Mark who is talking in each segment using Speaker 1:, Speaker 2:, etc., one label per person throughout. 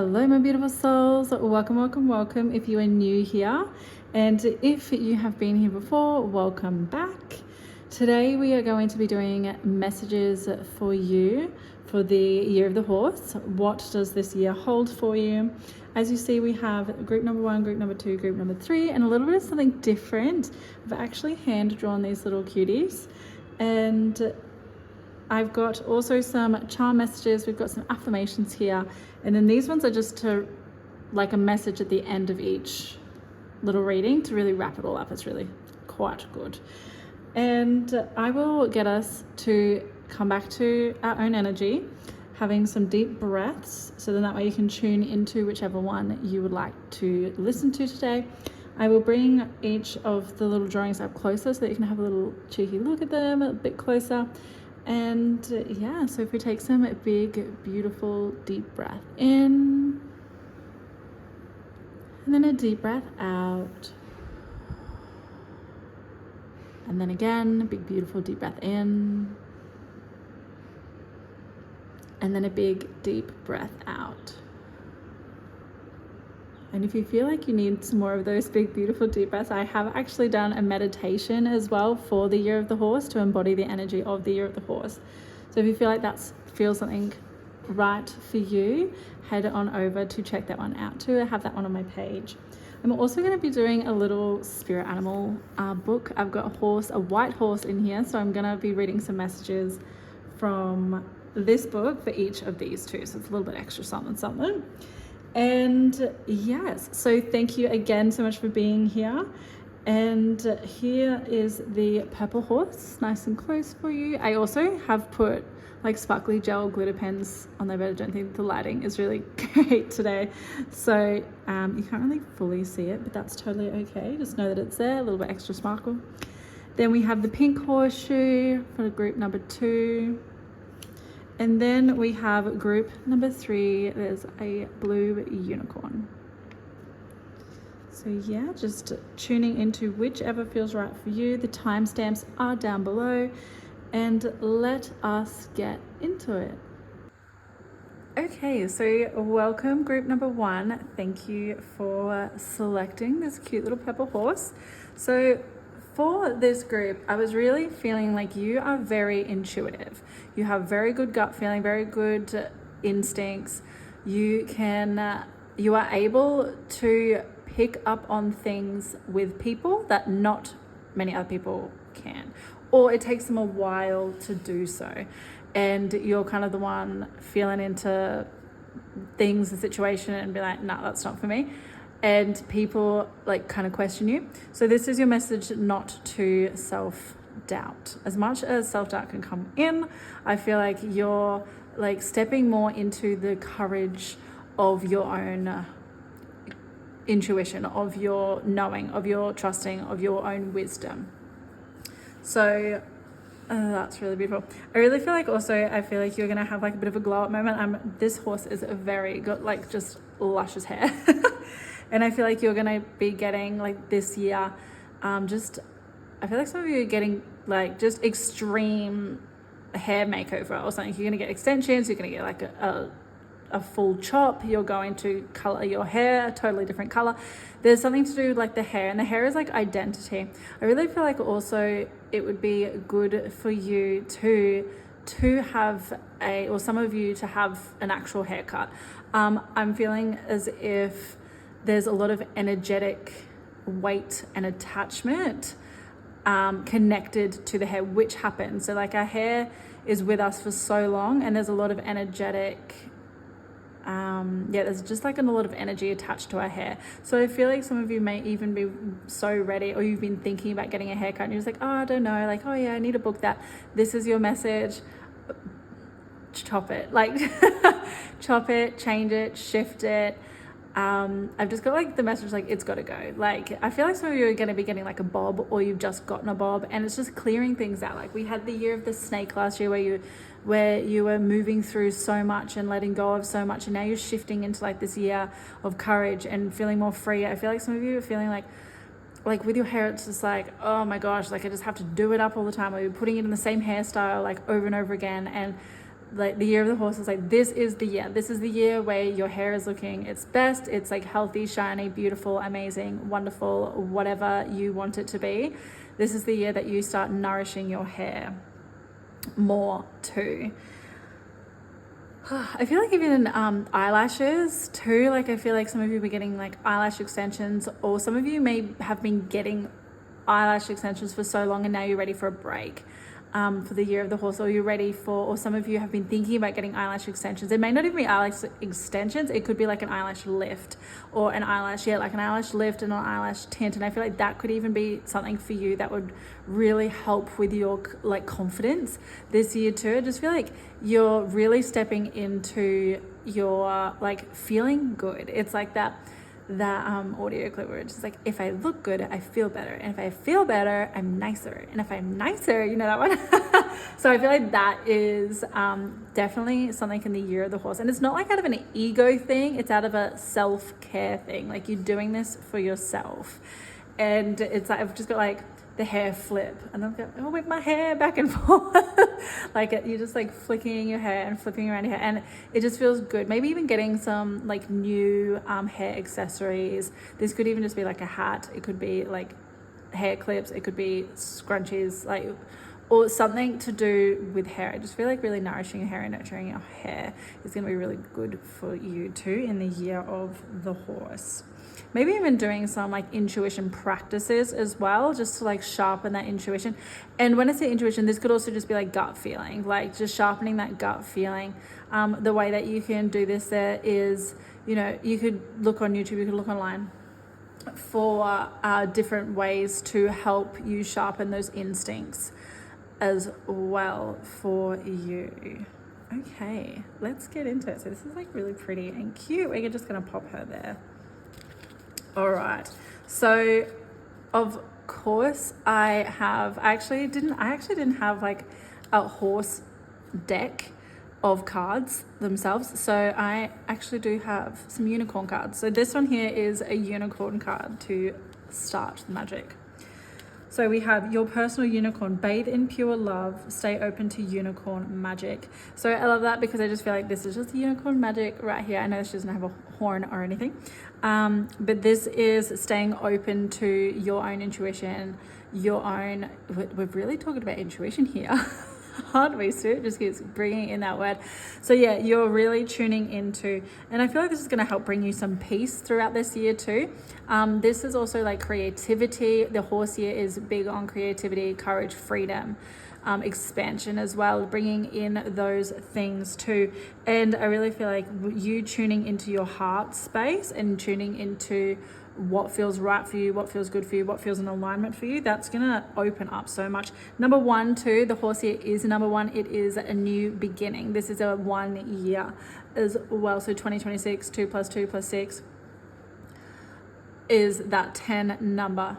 Speaker 1: Hello, my beautiful souls. Welcome, welcome, welcome. If you are new here, and if you have been here before, welcome back. Today we are going to be doing messages for you for the year of the horse. What does this year hold for you? As you see, we have group number 1, group number 2, group number 3, and a little bit of something different. I've actually hand drawn these little cuties, and I've got also some charm messages. We've got some affirmations here. And then these ones are just to like a message at the end of each little reading to really wrap it all up. It's really quite good. And I will get us to come back to our own energy, having some deep breaths. So then that way you can tune into whichever one you would like to listen to today. I will bring each of the little drawings up closer so that you can have a little cheeky look at them a bit closer. And yeah, so if we take some big, beautiful, deep breath in, and then a deep breath out, and then again, a big, beautiful, deep breath in, and then a big, deep breath out. And if you feel like you need some more of those big, beautiful, deep breaths, I have actually done a meditation as well for the year of the horse to embody the energy of the year of the horse. So if you feel like that feels something right for you, head on over to check that one out too. I have that one on my page. I'm also going to be doing a little spirit animal book. I've got a white horse in here. So I'm going to be reading some messages from this book for each of these two. So it's a little bit extra something. And yes, so thank you again so much for being here. And here is the purple horse, nice and close for you. I also have put like sparkly gel glitter pens on there, but I don't think the lighting is really great today. So you can't really fully see it, but that's totally okay. Just know that it's there, a little bit extra sparkle. Then we have the pink horseshoe for group number 2. And then we have group number 3, there's a blue unicorn. So yeah, just tuning into whichever feels right for you. The timestamps are down below, and let us get into it. Okay, so welcome group number 1. Thank you for selecting this cute little purple horse. So for this group, I was really feeling like you are very intuitive. You have very good gut feeling, very good instincts. You are able to pick up on things with people that not many other people can, or it takes them a while to do so. And you're kind of the one feeling into things, the situation, and be like, nah, that's not for me. And people like kind of question you. So this is your message not to self-doubt. As much as self-doubt can come in, I feel like you're like stepping more into the courage of your own intuition, of your knowing, of your trusting, of your own wisdom. So that's really beautiful. I really feel like I feel like you're gonna have like a bit of a glow up moment. This horse is got like just luscious hair. And I feel like you're gonna be getting like this year, I feel like some of you are getting like just extreme hair makeover or something. You're gonna get extensions, you're gonna get like a full chop, you're going to color your hair a totally different color. There's something to do with like the hair, and the hair is like identity. I really feel like also it would be good for you to have or some of you to have an actual haircut. I'm feeling as if there's a lot of energetic weight and attachment connected to the hair, which happens. So like our hair is with us for so long, and there's a lot of energetic, there's just like a lot of energy attached to our hair. So I feel like some of you may even be so ready, or you've been thinking about getting a haircut and you're just like, oh, I don't know, like, oh yeah, I need to book that. This is your message. Chop it, like chop it, change it, shift it. I've just got like the message like it's got to go. Like I feel like some of you are going to be getting like a bob, or you've just gotten a bob, and it's just clearing things out. Like we had the year of the snake last year where you were moving through so much and letting go of so much, and now you're shifting into like this year of courage and feeling more free. I feel like some of you are feeling like with your hair, it's just like, oh my gosh, like I just have to do it up all the time, or you're putting it in the same hairstyle like over and over again, and like the year of the horse is like, this is the year where your hair is looking its best. It's like healthy, shiny, beautiful, amazing, wonderful, whatever you want it to be. This is the year that you start nourishing your hair more too. I feel like even eyelashes too, like I feel like some of you are getting like eyelash extensions, or some of you may have been getting eyelash extensions for so long and now you're ready for a break for the year of the horse, or you're ready for, or some of you have been thinking about getting eyelash extensions. It may not even be eyelash extensions, it could be like an eyelash lift or an eyelash, like an eyelash lift and an eyelash tint. And I feel like that could even be something for you that would really help with your like confidence this year too. I just feel like you're really stepping into your like feeling good. It's like that audio clip where it's just like, if I look good, I feel better, and if I feel better, I'm nicer, and if I'm nicer, you know that one. So I feel like that is definitely something in the year of the horse, and it's not like out of an ego thing, it's out of a self-care thing. Like you're doing this for yourself, and it's like I've just got like the hair flip, and I'm going, whip my hair back and forth. Like you're just like flicking your hair and flipping around your hair, and it just feels good. Maybe even getting some like new hair accessories. This could even just be like a hat. It could be like hair clips. It could be scrunchies, like, or something to do with hair. I just feel like really nourishing your hair and nurturing your hair is going to be really good for you too in the year of the horse. Maybe even doing some like intuition practices as well, just to like sharpen that intuition. And when I say intuition, this could also just be like gut feeling, like just sharpening that gut feeling. The way that you can do this there is, you know, you could look on YouTube, you could look online for different ways to help you sharpen those instincts as well for you. Okay, let's get into it. So this is like really pretty and cute. We're just gonna pop her there. All right, so of course I actually didn't have like a horse deck of cards themselves, so I actually do have some unicorn cards. So this one here is a unicorn card to start the magic. So we have your personal unicorn, bathe in pure love, stay open to unicorn magic. So I love that because I just feel like this is just unicorn magic right here. I know she doesn't have a horn or anything, but this is staying open to your own intuition, your own, we're really talking about intuition here. Aren't we, Sue? Just keeps bringing in that word. So yeah, you're really tuning into, and I feel like this is going to help bring you some peace throughout this year too. This is also like creativity. The horse year is big on creativity, courage, freedom, expansion as well, bringing in those things too. And I really feel like you tuning into your heart space and tuning into what feels right for you, what feels good for you, what feels in alignment for you, that's gonna open up so much. Number one too, the horse here is number one. It is a new beginning. This is a 1 year as well. So 2026, 2 + 2 + 6 is that 10 number.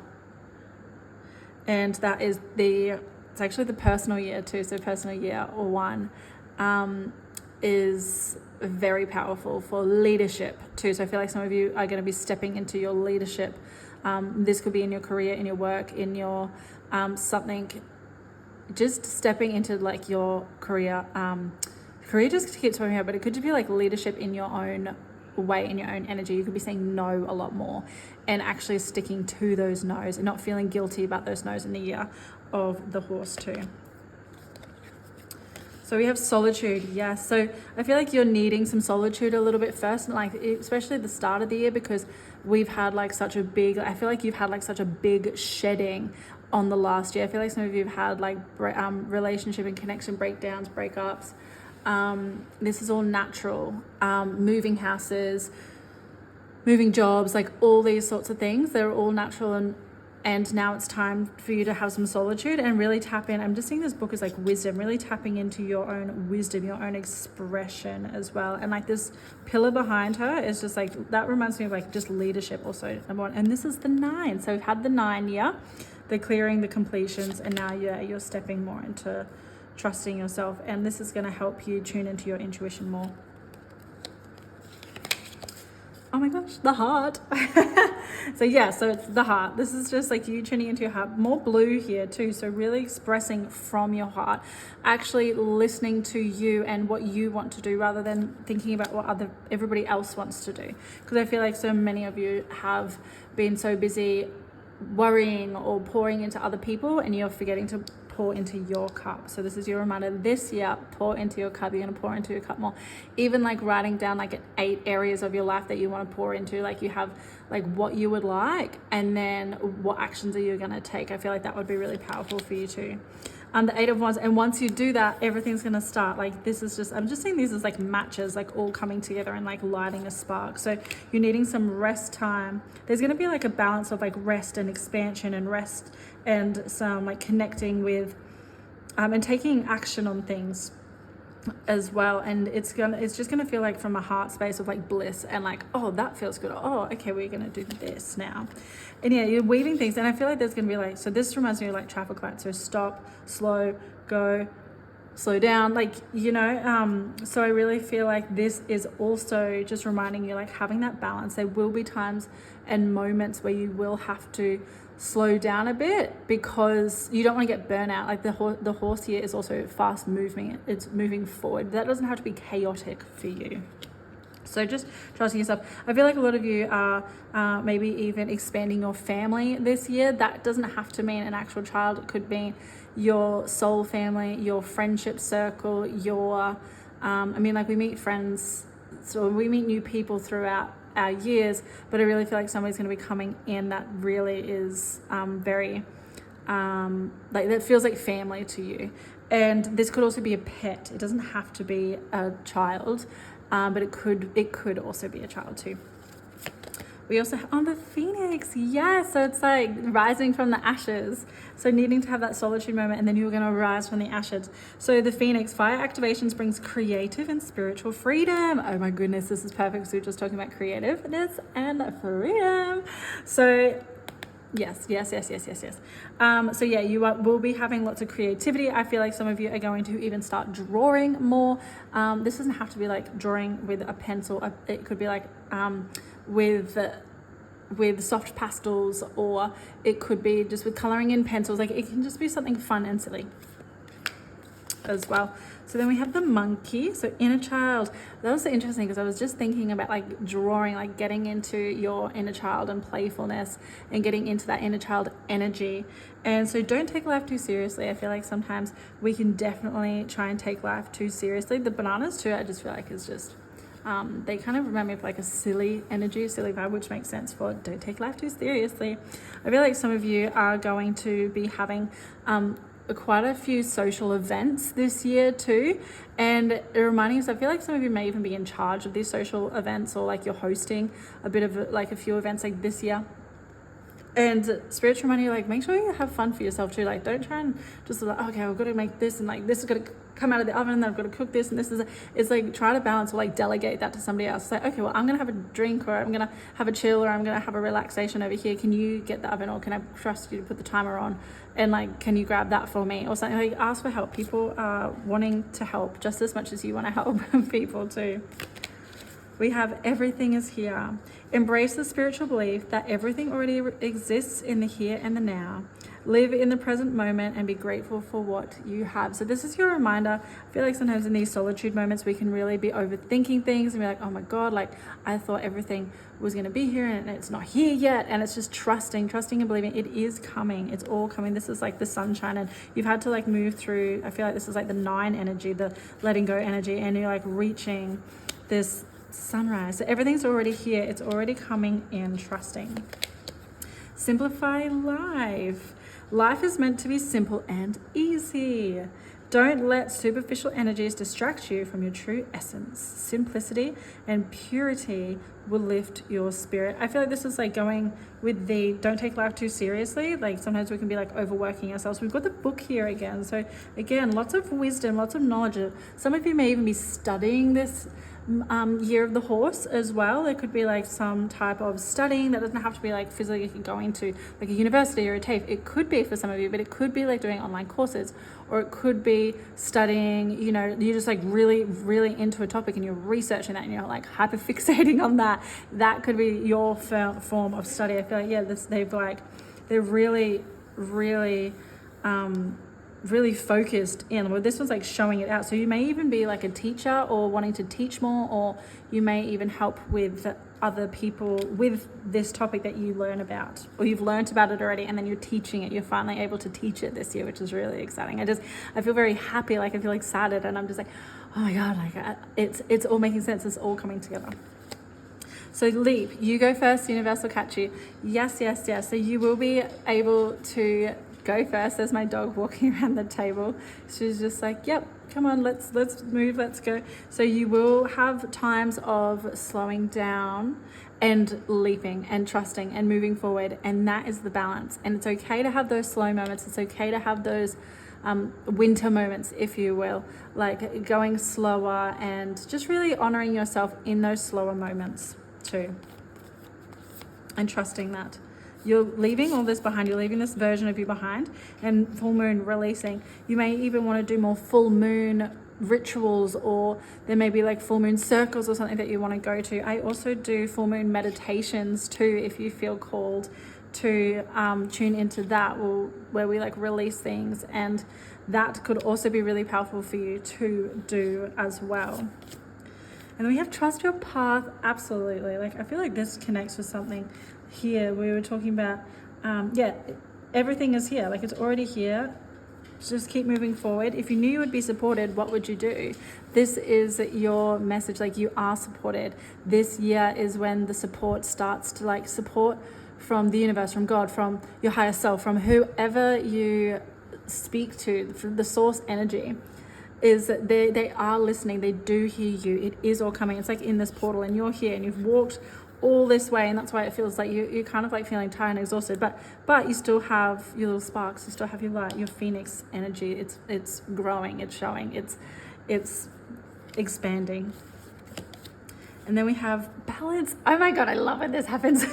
Speaker 1: And that is it's actually the personal year too. So personal year 1 is very powerful for leadership too. So I feel like some of you are going to be stepping into your leadership. This could be in your career, in your work, in your something, just stepping into like your career. Career just keeps coming out, but it could just be like leadership in your own way, in your own energy. You could be saying no a lot more and actually sticking to those no's and not feeling guilty about those no's in the year of the horse too. So we have solitude, yes. So I feel like you're needing some solitude a little bit first, like especially at the start of the year, because we've had like such a big, I feel like you've had like such a big shedding on the last year. I feel like some of you have had like relationship and connection breakdowns, breakups. This is all natural. Moving houses, moving jobs, like all these sorts of things, they're all natural, and now it's time for you to have some solitude and really tap in. I'm just seeing this book as like wisdom, really tapping into your own wisdom, your own expression as well. And like this pillar behind her is just like, that reminds me of like just leadership also, number one. And this is the 9. So we've had the 9 year, the clearing, the completions, and now you're stepping more into trusting yourself. And this is going to help you tune into your intuition more. oh my gosh, the heart. So yeah, so it's the heart. This is just like you tuning into your heart. More blue here too. So really expressing from your heart, actually listening to you and what you want to do rather than thinking about what everybody else wants to do. Because I feel like so many of you have been so busy worrying or pouring into other people, and you're forgetting to pour into your cup. So this is your reminder this year, pour into your cup. You're going to pour into your cup more. Even like writing down like 8 areas of your life that you want to pour into, like you have like what you would like, and then what actions are you going to take. I feel like that would be really powerful for you too. The 8 of Wands, and once you do that, everything's going to start. Like this is just, I'm just seeing these as like matches, like all coming together and like lighting a spark. So you're needing some rest time. There's going to be like a balance of like rest and expansion, and rest and some like connecting with and taking action on things as well. And it's just gonna feel like from a heart space of like bliss and like, oh, that feels good. Oh, okay, we're gonna do this now. And yeah, you're weaving things, and I feel like there's gonna be like, so this reminds me of like traffic lights. So stop, slow, go, slow down, like, you know. So I really feel like this is also just reminding you, like, having that balance. There will be times and moments where you will have to slow down a bit because you don't want to get burnout. Like the horse here is also fast moving. It's moving forward. That doesn't have to be chaotic for you. So just trusting yourself. I feel like a lot of you are maybe even expanding your family this year. That doesn't have to mean an actual child. It could mean your soul family, your friendship circle, your I mean, like, we meet friends, so we meet new people throughout our years, but I really feel like somebody's going to be coming in that really is very like, that feels like family to you. And this could also be a pet. It doesn't have to be a child, but it could also be a child too. We also have on the Phoenix, yes. So it's like rising from the ashes. So needing to have that solitude moment, and then you're going to rise from the ashes. So the Phoenix, fire activations brings creative and spiritual freedom. Oh my goodness, this is perfect. So we're just talking about creativeness and freedom. So yes. So yeah, you will be having lots of creativity. I feel like some of you are going to even start drawing more. This doesn't have to be like drawing with a pencil. It could be like with soft pastels, or it could be just with coloring in pencils. Like, it can just be something fun and silly as well. So then we have the monkey, so inner child. That was so interesting because I was just thinking about like drawing, like getting into your inner child and playfulness and getting into that inner child energy. And so don't take life too seriously. I feel like sometimes we can definitely try and take life too seriously. The bananas too, I just feel like is just they kind of remind me of like a silly energy, silly vibe, which makes sense for don't take life too seriously. I feel like some of you are going to be having quite a few social events this year too, and reminding us, I feel like some of you may even be in charge of these social events, or like you're hosting a bit of like a few events like this year. And spiritual money, like, make sure you have fun for yourself too. Like, don't try and just like, okay, I've got to make this, and like this is got to come out of the oven, and then I've got to cook this, and this is it's like, try to balance or like delegate that to somebody else. It's like, okay, well, I'm gonna have a drink, or I'm gonna have a chill, or I'm gonna have a relaxation over here. Can you get the oven, or can I trust you to put the timer on, and like, can you grab that for me, or something? Like, ask for help. People are wanting to help just as much as you want to help people too. We have everything is here. Embrace the spiritual belief that everything already exists in the here and the now. Live in the present moment and be grateful for what you have. So this is your reminder. I feel like sometimes in these solitude moments, we can really be overthinking things and be like, oh my God, like, I thought everything was going to be here and it's not here yet. And it's just trusting and believing it is coming. It's all coming. This is like the sunshine, and you've had to like move through. I feel like this is like the 9 energy, the letting go energy, and you're like reaching this sunrise. So everything's already here. It's already coming in, trusting. Simplify life. Life is meant to be simple and easy. Don't let superficial energies distract you from your true essence. Simplicity and purity will lift your spirit. I feel like this is like going with the don't take life too seriously. Like, sometimes we can be like overworking ourselves. We've got the book here again. So again, lots of wisdom, lots of knowledge. Some of you may even be studying this year of the horse as well. There could be like some type of studying that doesn't have to be like physically going to like a university or a TAFE. It could be for some of you, but it could be like doing online courses, or it could be studying, you know, you're just like really, really into a topic and you're researching that and you're like hyper fixating on that. That could be your form of study. I feel like, yeah, they're really, really, really focused in. Well, this one's like showing it out. So you may even be like a teacher or wanting to teach more, or you may even help with other people with this topic that you learn about, or you've learned about it already and then you're teaching it. You're finally able to teach it this year, which is really exciting. I feel very happy. Like I feel excited, and I'm just like, oh my God, like it's all making sense. It's all coming together. So leap, you go first, universe will catch you. Yes, yes, yes. So you will be able to go first. There's my dog walking around the table. She's just like, yep, come on, let's move, let's go. So you will have times of slowing down and leaping and trusting and moving forward. And that is the balance. And it's okay to have those slow moments. It's okay to have those winter moments, if you will, like going slower and just really honoring yourself in those slower moments too. And trusting that you're leaving all this behind, you're leaving this version of you behind. And full moon releasing, you may even want to do more full moon rituals, or there may be like full moon circles or something that you want to go to. I also do full moon meditations too, if you feel called to tune into that, where we like release things, and that could also be really powerful for you to do as well. And then we have trust your path. Absolutely. Like I feel like this connects with something here. We were talking about, everything is here. Like it's already here. Just keep moving forward. If you knew you would be supported, what would you do? This is your message. Like you are supported. This year is when the support starts to like support from the universe, from God, from your higher self, from whoever you speak to, from the source energy. Is that they are listening, they do hear you. It is all coming. It's like in this portal, and you're here, and you've walked all this way, and that's why it feels like you're kind of like feeling tired and exhausted. But you still have your little sparks. You still have your light, your phoenix energy. It's growing. It's showing. It's expanding. And then we have balance. Oh my God, I love when this happens.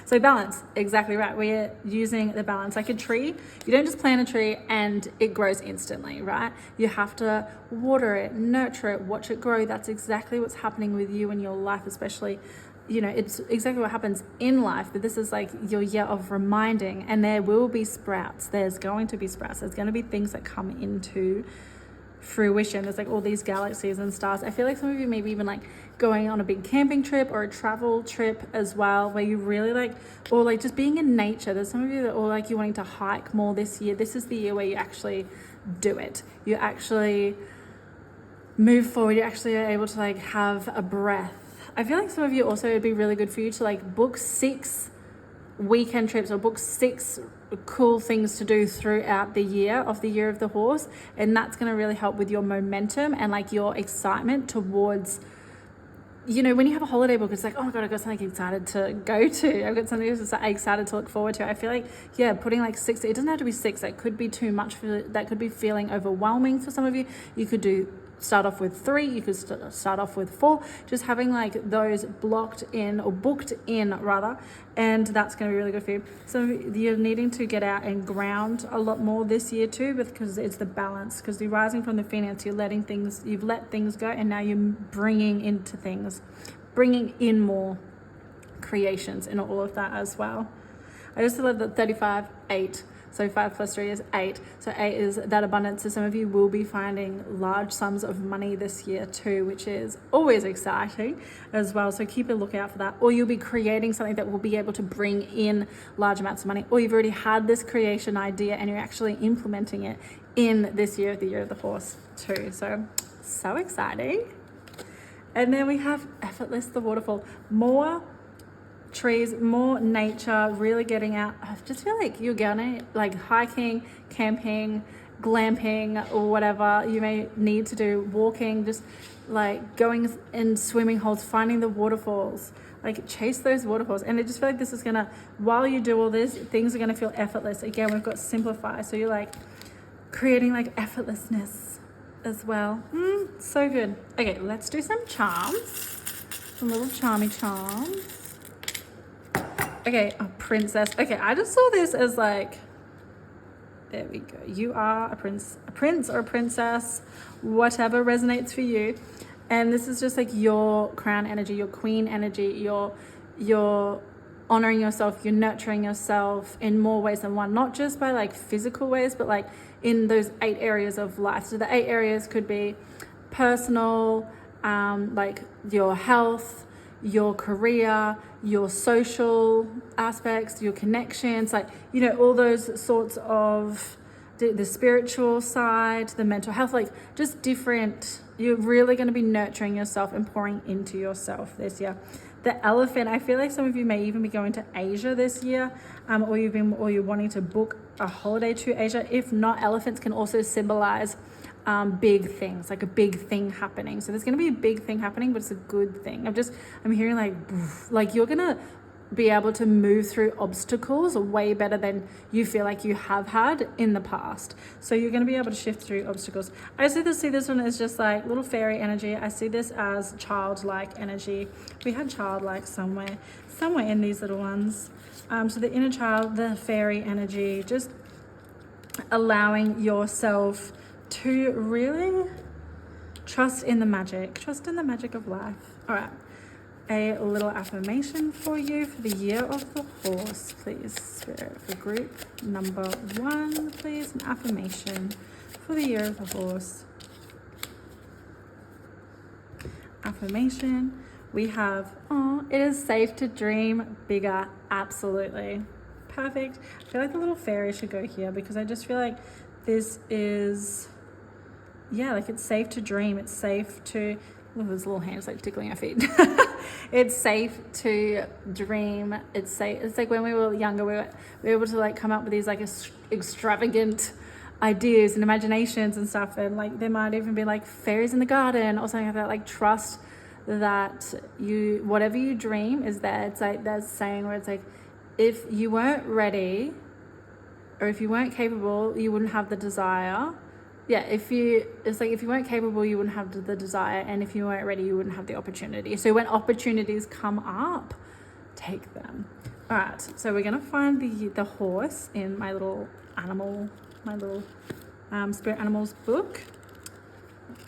Speaker 1: So balance, exactly right. We're using the balance like a tree. You don't just plant a tree and it grows instantly, right? You have to water it, nurture it, watch it grow. That's exactly what's happening with you in your life, especially, you know, it's exactly what happens in life. But this is like your year of reminding, and there will be sprouts. There's going to be sprouts. There's going to be things that come into fruition. There's like all these galaxies and stars. I feel like some of you maybe even like going on a big camping trip or a travel trip as well, where you really like, or like just being in nature. There's some of you that, or like you're wanting to hike more this year. This is the year where you actually do it. You actually move forward. You actually are able to like have a breath. I feel like some of you also, it'd be really good for you to like book 6 weekend trips or book 6 cool things to do throughout the year of the horse, and that's going to really help with your momentum and like your excitement towards, you know, when you have a holiday book, it's like, oh my God, I've got something excited to go to. I've got something excited to look forward to. I feel like, yeah, putting like 6, it doesn't have to be 6. That could be too much that could be feeling overwhelming for some of you. You could start off with 3, you could start off with 4, just having like those blocked in, or booked in rather, and that's going to be really good for you. So you're needing to get out and ground a lot more this year too, because it's the balance, because you're rising from the phoenix, you've let things go, and now you're bringing in more creations and all of that as well. I just love that 35, 8. So 5 plus 3 is 8. So 8 is that abundance. So some of you will be finding large sums of money this year too, which is always exciting as well. So keep a lookout for that. Or you'll be creating something that will be able to bring in large amounts of money. Or you've already had this creation idea and you're actually implementing it in this year, the year of the horse too. So exciting. And then we have effortless, the waterfall. More trees, more nature, really getting out. I just feel like you're gonna like hiking, camping, glamping, or whatever you may need to do, walking, just like going in swimming holes, finding the waterfalls, like chase those waterfalls. And I just feel like this is gonna, while you do all this, things are gonna feel effortless. Again, we've got simplify. So you're like creating like effortlessness as well. So good. Okay, let's do some charms. Some little charmy charms. Okay, a princess. Okay, I just saw this as like, there we go. You are a prince or a princess, whatever resonates for you. And this is just like your crown energy, your queen energy, your honoring yourself, you're nurturing yourself in more ways than one, not just by like physical ways, but like in those 8 areas of life. So the 8 areas could be personal, like your health, your career, your social aspects, your connections, like, you know, all those sorts of the spiritual side, the mental health, like just different. You're really going to be nurturing yourself and pouring into yourself this year. The elephant, I feel like some of you may even be going to Asia this year, or you're wanting to book a holiday to Asia. If not, elephants can also symbolize big things, like a big thing happening. So there's going to be a big thing happening, but it's a good thing. I'm hearing like you're going to be able to move through obstacles way better than you feel like you have had in the past. So you're going to be able to shift through obstacles. I see this one as just like little fairy energy. I see this as childlike energy. We had childlike somewhere in these little ones. So the inner child, the fairy energy, just allowing yourself to really trust in the magic of life. All right. A little affirmation for you for the year of the horse, please, Spirit, for group number 1, please, an affirmation for the year of the horse. Affirmation, we have, it is safe to dream bigger. Absolutely. Perfect. I feel like the little fairy should go here because I just feel like this is, like it's safe to dream. It's safe to, those little hands like tickling our feet. It's safe to dream. It's safe. It's like when we were younger, we were able to like come up with these like extravagant ideas and imaginations and stuff. And like there might even be like fairies in the garden or something like that. Like trust that whatever you dream is there. It's like that saying where it's like, if you weren't ready or if you weren't capable, you wouldn't have the desire. If you weren't capable, you wouldn't have the desire, and if you weren't ready, you wouldn't have the opportunity. So when opportunities come up, take them. All right, so we're gonna find the horse in my little spirit animals book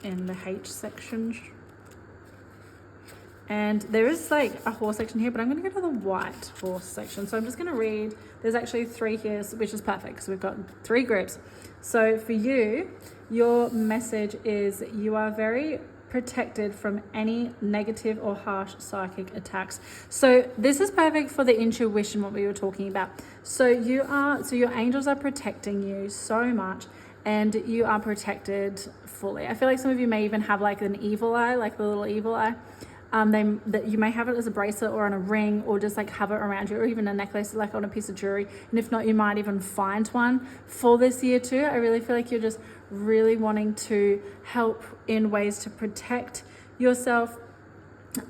Speaker 1: in the H section. And there is like a horse section here, but I'm going to go to the white horse section. So I'm just going to read. There's actually 3 here, which is perfect because we've got 3 groups. So for you, your message is you are very protected from any negative or harsh psychic attacks. So this is perfect for the intuition, what we were talking about. So your angels are protecting you so much, and you are protected fully. I feel like some of you may even have like an evil eye, like the little evil eye. That you may have it as a bracelet or on a ring, or just like have it around you, or even a necklace like on a piece of jewelry. And if not, you might even find one for this year too. I really feel like you're just really wanting to help in ways to protect yourself.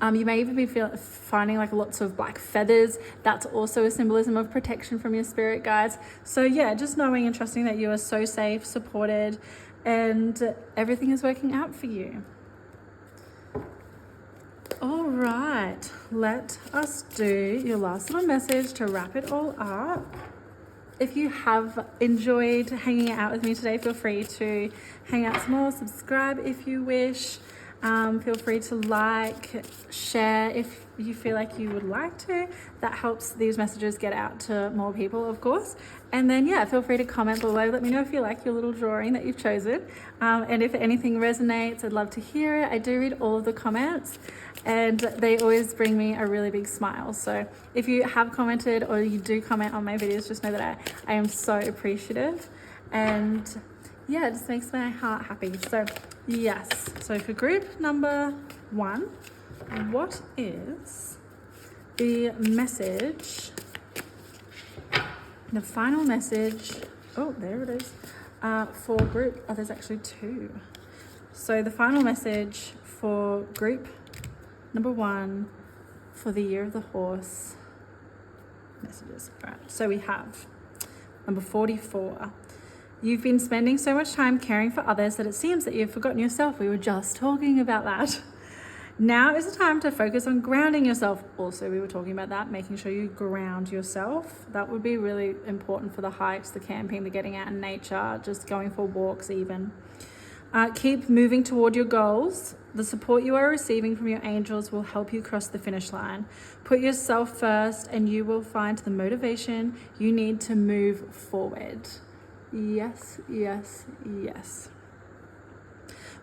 Speaker 1: You may even be finding like lots of black feathers. That's also a symbolism of protection from your spirit guides. So just knowing and trusting that you are so safe, supported, and everything is working out for you. All right, let us do your last little message to wrap it all up. If you have enjoyed hanging out with me today, feel free to hang out some more, subscribe if you wish. Feel free to like, share if you feel like you would like to. That helps these messages get out to more people, of course. And then, feel free to comment below. Let me know if you like your little drawing that you've chosen. And if anything resonates, I'd love to hear it. I do read all of the comments, and they always bring me a really big smile. So if you have commented or you do comment on my videos, just know that I am so appreciative. And it just makes my heart happy. So so for group number 1, what is the message, the final message, there it is, for group, there's actually 2. So the final message for group number 1 for the year of the horse messages. All right, so we have number 44. You've been spending so much time caring for others that it seems that you've forgotten yourself. We were just talking about that. Now is the time to focus on grounding yourself. Also, we were talking about that, making sure you ground yourself. That would be really important for the hikes, the camping, the getting out in nature, just going for walks even. Keep moving toward your goals. The support you are receiving from your angels will help you cross the finish line. Put yourself first and you will find the motivation you need to move forward. Yes, yes, yes.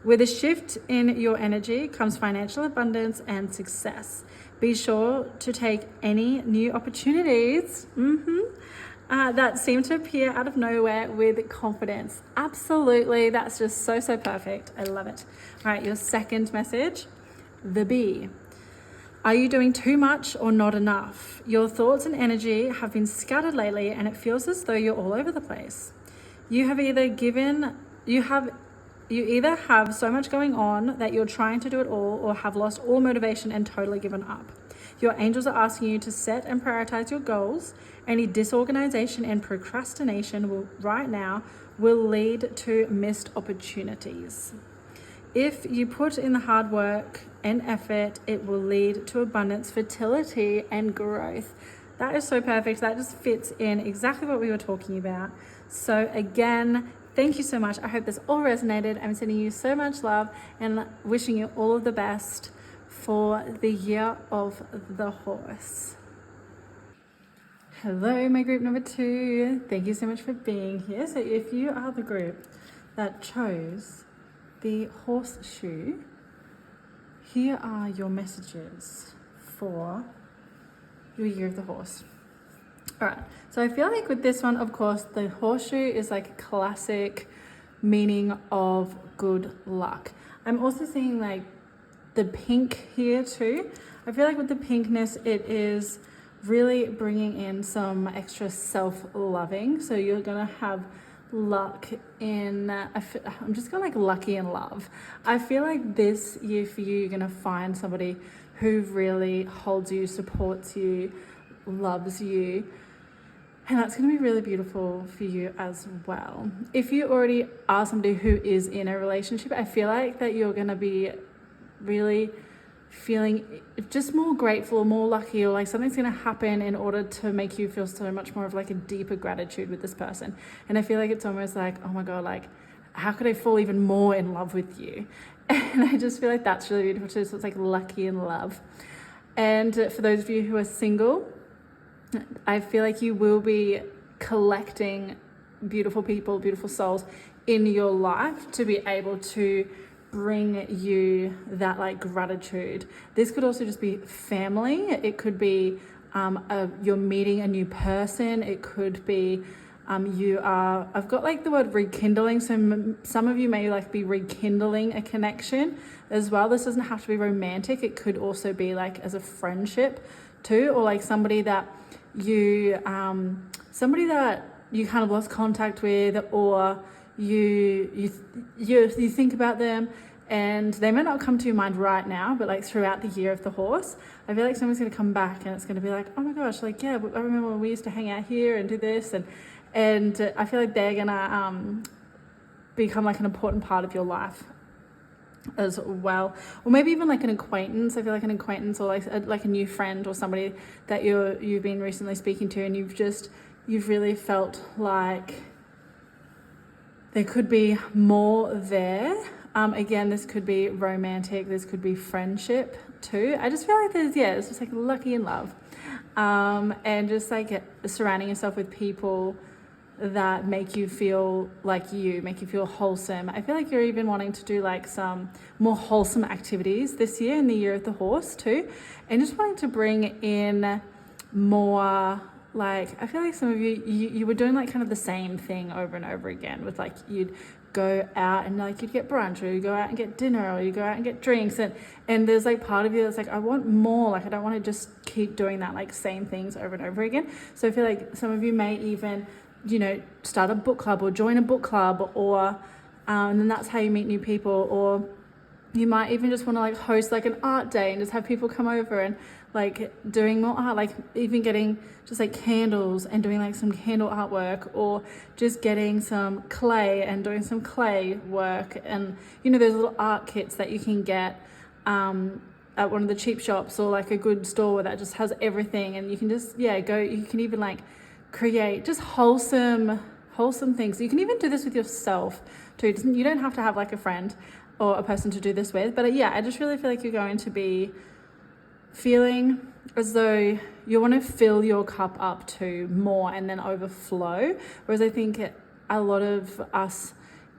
Speaker 1: With a shift in your energy comes financial abundance and success. Be sure to take any new opportunities that seem to appear out of nowhere with confidence. Absolutely, that's just so perfect. I love it. All right, your second message, the bee. Are you doing too much or not enough? Your thoughts and energy have been scattered lately and it feels as though you're all over the place. You either have so much going on that you're trying to do it all or have lost all motivation and totally given up. Your angels are asking you to set and prioritize your goals. Any disorganization and procrastination right now will lead to missed opportunities. If you put in the hard work and effort, it will lead to abundance, fertility, and growth. That is so perfect. That just fits in exactly what we were talking about. So again, thank you so much. I hope this all resonated. I'm sending you so much love and wishing you all of the best for the year of the horse. Hello, my group number 2. Thank you so much for being here. So if you are the group that chose the horseshoe, here are your messages for your year of the horse. All right, so I feel like with this one, of course, the horseshoe is like a classic meaning of good luck. I'm also seeing like the pink here too. I feel like with the pinkness, it is really bringing in some extra self-loving. So you're gonna have luck in, I'm just going like lucky in love. I feel like this year for you, you're gonna find somebody who really holds you, supports you, loves you. And that's going to be really beautiful for you as well. If you already are somebody who is in a relationship, I feel like that you're going to be really feeling just more grateful, more lucky, or like something's going to happen in order to make you feel so much more of like a deeper gratitude with this person. And I feel like it's almost like, oh my God, like how could I fall even more in love with you? And I just feel like that's really beautiful too. So it's like lucky in love. And for those of you who are single, I feel like you will be collecting beautiful people, beautiful souls in your life to be able to bring you that like gratitude. This could also just be family. It could be you're meeting a new person. It could be I've got like the word rekindling. So some of you may like be rekindling a connection as well. This doesn't have to be romantic. It could also be like as a friendship too, or like somebody that you kind of lost contact with, or you think about them and they may not come to your mind right now, but like throughout the year of the horse, I feel like someone's going to come back and it's going to be like, oh my gosh, like, yeah, I remember when we used to hang out here and do this. And I feel like they're going to become like an important part of your life as well. Or maybe even like an acquaintance. I feel like an acquaintance, or like a new friend, or somebody that you've been recently speaking to, and you've really felt like there could be more there. Again, this could be romantic, this could be friendship too. I just feel like it's just like lucky in love. And just like surrounding yourself with people that make you feel like make you feel wholesome. I feel like you're even wanting to do like some more wholesome activities this year in the year of the horse too. And just wanting to bring in more, like, I feel like some of you were doing like kind of the same thing over and over again with like, you'd go out and like you'd get brunch, or you go out and get dinner, or you go out and get drinks, and there's like part of you that's like, I want more, like I don't want to just keep doing that like same things over and over again. So I feel like some of you may even start a book club or join a book club, or and then that's how you meet new people. Or you might even just want to like host like an art day and just have people come over and like doing more art, like even getting just like candles and doing like some candle artwork, or just getting some clay and doing some clay work. And you know, there's little art kits that you can get at one of the cheap shops, or like a good store that just has everything, and you can just go, you can even like create just wholesome things. You can even do this with yourself too. You don't have to have like a friend or a person to do this with, but I just really feel like you're going to be feeling as though you want to fill your cup up to more and then overflow. Whereas I think a lot of us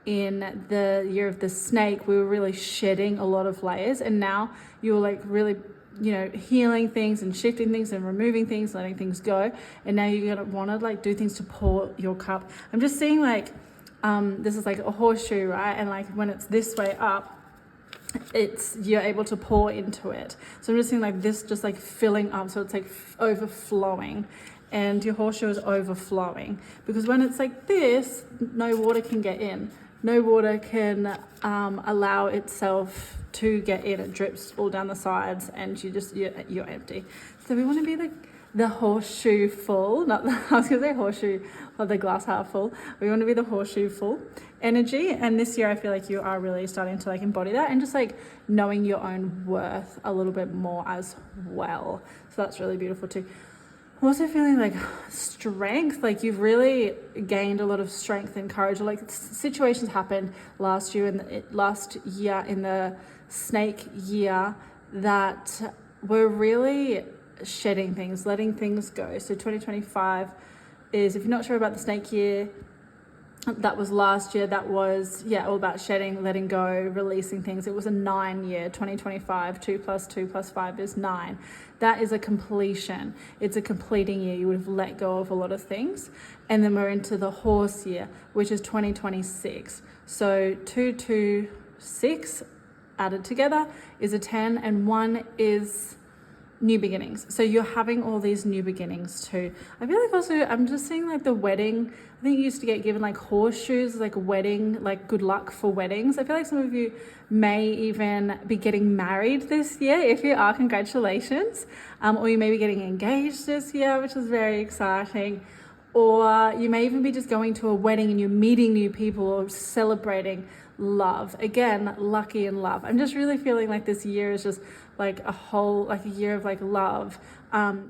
Speaker 1: in the year of the snake, we were really shedding a lot of layers, and now you're like really, you know, healing things and shifting things and removing things, letting things go. And now you're gonna want to like do things to pour your cup. I'm just seeing like this is like a horseshoe, right? And like when it's this way up, you're able to pour into it. So I'm just seeing like this just like filling up, so it's like overflowing, and your horseshoe is overflowing, because when it's like this, no water can get in, no water can allow itself to get in. It drips all down the sides, and you're empty. So we want to be like the horseshoe full, not the, I was gonna say horseshoe or the glass half full. We want to be the horseshoe full energy. And this year I feel like you are really starting to like embody that, and just like knowing your own worth a little bit more as well. So that's really beautiful too. I'm also feeling like strength, like you've really gained a lot of strength and courage. Like situations happened last year in the snake year that were really shedding things, letting things go. So 2025 is, if you're not sure about the snake year, that was last year. That was all about shedding, letting go, releasing things. It was a 9 year, 2025. 2 + 2 + 5 is 9. That is a completion. It's a completing year. You would have let go of a lot of things. And then we're into the horse year, which is 2026. So 2, 2, 6 added together is a 10, and 1 is new beginnings. So you're having all these new beginnings too. I feel like also I'm just seeing like the wedding. I think you used to get given like horseshoes, like wedding, like good luck for weddings. I feel like some of you may even be getting married this year. If you are, congratulations. Or you may be getting engaged this year, which is very exciting. Or you may even be just going to a wedding and you're meeting new people, or celebrating love. Again, lucky in love. I'm just really feeling like this year is just like a year of like love,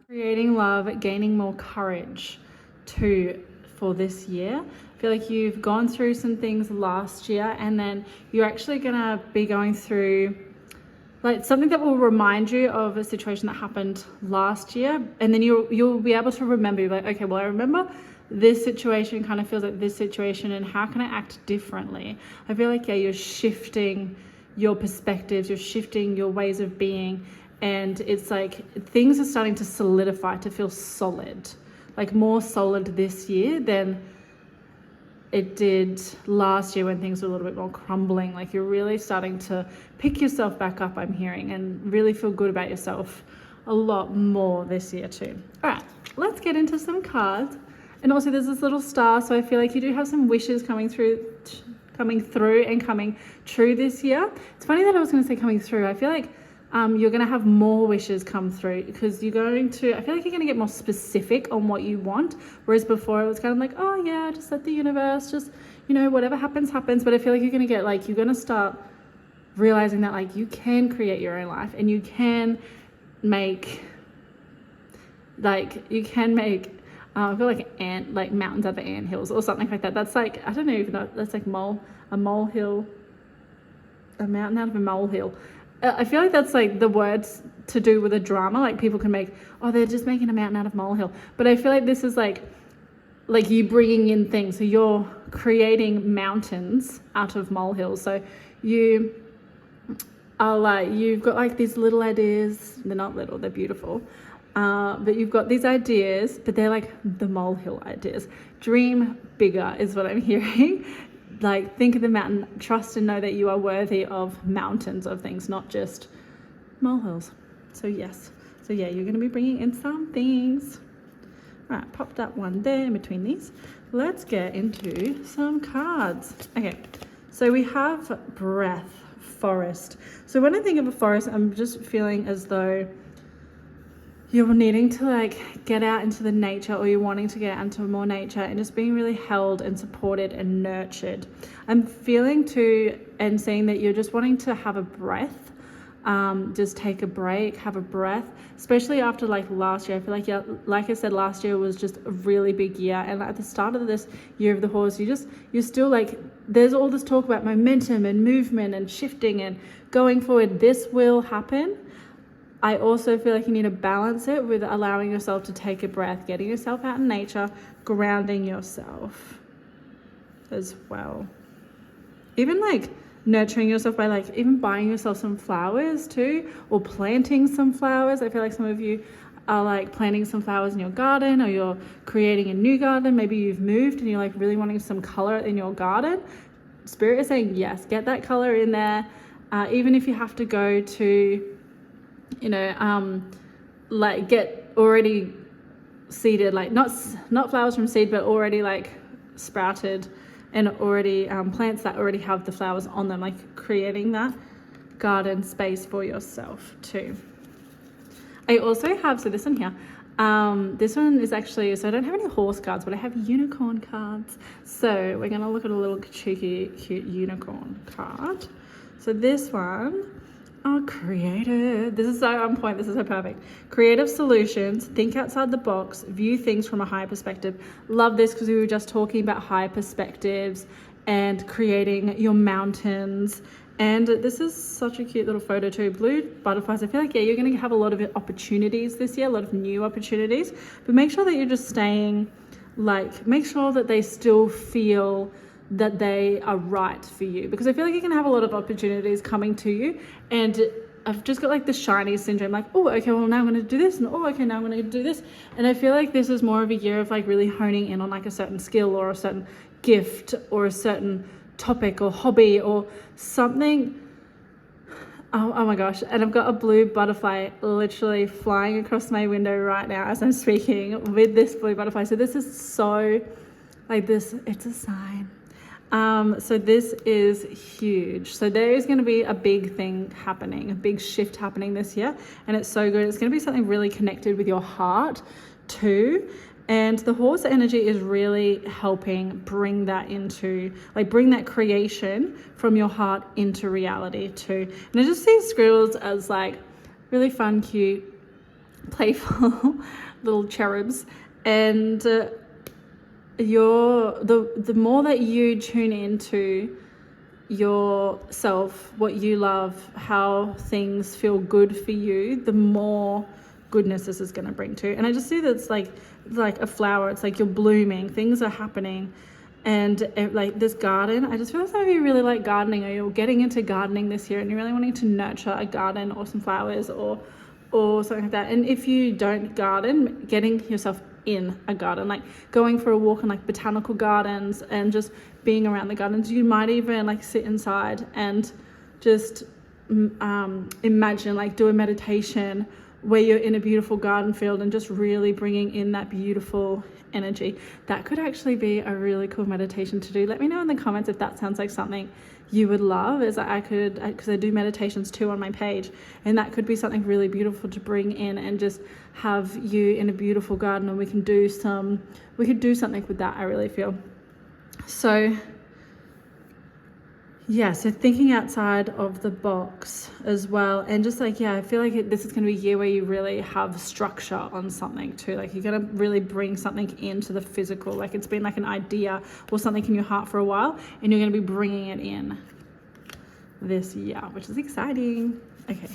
Speaker 1: creating love, gaining more courage too for this year. I feel like you've gone through some things last year, and then you're actually gonna be going through like something that will remind you of a situation that happened last year, and then you'll be able to remember. You're like, okay, well, I remember this situation kind of feels like this situation, and how can I act differently? I feel like you're shifting your perspectives, you're shifting your ways of being, and it's like things are starting to solidify, to feel solid, like more solid this year than it did last year when things were a little bit more crumbling. Like you're really starting to pick yourself back up, I'm hearing, and really feel good about yourself a lot more this year too. All right, let's get into some cards. And also there's this little star, so I feel like you do have some wishes coming through and coming true this year. It's funny that I was going to say coming through. I feel like you're going to have more wishes come through, because I feel like you're going to get more specific on what you want, whereas before it was kind of like, oh yeah, just let the universe, just, you know, whatever happens happens. But I feel like you're going to start realizing that like you can create your own life, and you can make I feel like mountains out of ant hills or something like that. That's like, I don't know even know, that's like a molehill, a mountain out of a molehill. I feel like that's like the words to do with a drama. Like people can make, oh, they're just making a mountain out of molehill. But I feel like this is like you bringing in things. So you're creating mountains out of molehills. So you are like, you've got like these little ideas. They're not little, they're beautiful. But you've got these ideas, but they're like the molehill ideas. Dream bigger is what I'm hearing. Like think of the mountain, trust and know that you are worthy of mountains of things, not just molehills. So yes. So yeah, you're going to be bringing in some things. All right, popped up one there in between these. Let's get into some cards. Okay, so we have breath, forest. So when I think of a forest, I'm just feeling as though you're needing to like get out into the nature, or you're wanting to get out into more nature and just being really held and supported and nurtured. I'm feeling too and seeing that you're just wanting to have a breath, just take a break, have a breath, especially after like last year. I feel like, yeah, like I said, last year was just a really big year, and at the start of this year of the horse, you're still like, there's all this talk about momentum and movement and shifting and going forward. This will happen. I also feel like you need to balance it with allowing yourself to take a breath, getting yourself out in nature, grounding yourself as well. Even like nurturing yourself by like even buying yourself some flowers too, or planting some flowers. I feel like some of you are like planting some flowers in your garden, or you're creating a new garden. Maybe you've moved and you're like really wanting some color in your garden. Spirit is saying yes, get that color in there. Even if you have to go to, you know, like get already seeded, like not flowers from seed, but already like sprouted and already plants that already have the flowers on them, like creating that garden space for yourself too. I also have, so this one here, this one is actually, so I don't have any horse cards, but I have unicorn cards. So we're gonna look at a little cheeky, cute unicorn card. So this one, creative. This is so on point. This is so perfect. Creative solutions. Think outside the box. View things from a higher perspective. Love this because we were just talking about higher perspectives and creating your mountains. And this is such a cute little photo too. Blue butterflies. I feel like, yeah, you're going to have a lot of opportunities this year, a lot of new opportunities. But make sure that you're just staying, like, make sure that they still feel that they are right for you, because I feel like you can have a lot of opportunities coming to you, and I've just got like the shiny syndrome, like, oh, okay, well now I'm going to do this, and oh, okay, now I'm going to do this. And I feel like this is more of a year of like really honing in on like a certain skill or a certain gift or a certain topic or hobby or something. Oh my gosh. And I've got a blue butterfly literally flying across my window right now as I'm speaking with this blue butterfly. So this is so like this, it's a sign. So this is huge. So there is going to be a big thing happening, a big shift happening this year. And it's so good. It's going to be something really connected with your heart too. And the horse energy is really helping bring that into, like, bring that creation from your heart into reality too. And I just see squirrels as like really fun, cute, playful little cherubs. And the more that you tune into yourself, what you love, how things feel good for you, the more goodness this is going to bring to. And I just see that it's like a flower. It's like you're blooming, things are happening. And like this garden, I just feel like some of you really like gardening, or you're getting into gardening this year and you're really wanting to nurture a garden or some flowers or something like that. And if you don't garden, getting yourself in a garden, like going for a walk in like botanical gardens and just being around the gardens. You might even like sit inside and just imagine, like do a meditation where you're in a beautiful garden field and just really bringing in that beautiful energy. That could actually be a really cool meditation to do. Let me know in the comments if that sounds like something you would love. Is I could, because I do meditations too on my page, and that could be something really beautiful to bring in and just have you in a beautiful garden, and we could do something with that, I really feel. So yeah, so thinking outside of the box as well. And just like, yeah, I feel like this is going to be a year where you really have structure on something too. Like you're going to really bring something into the physical. Like it's been like an idea or something in your heart for a while, and you're going to be bringing it in this year, which is exciting. Okay,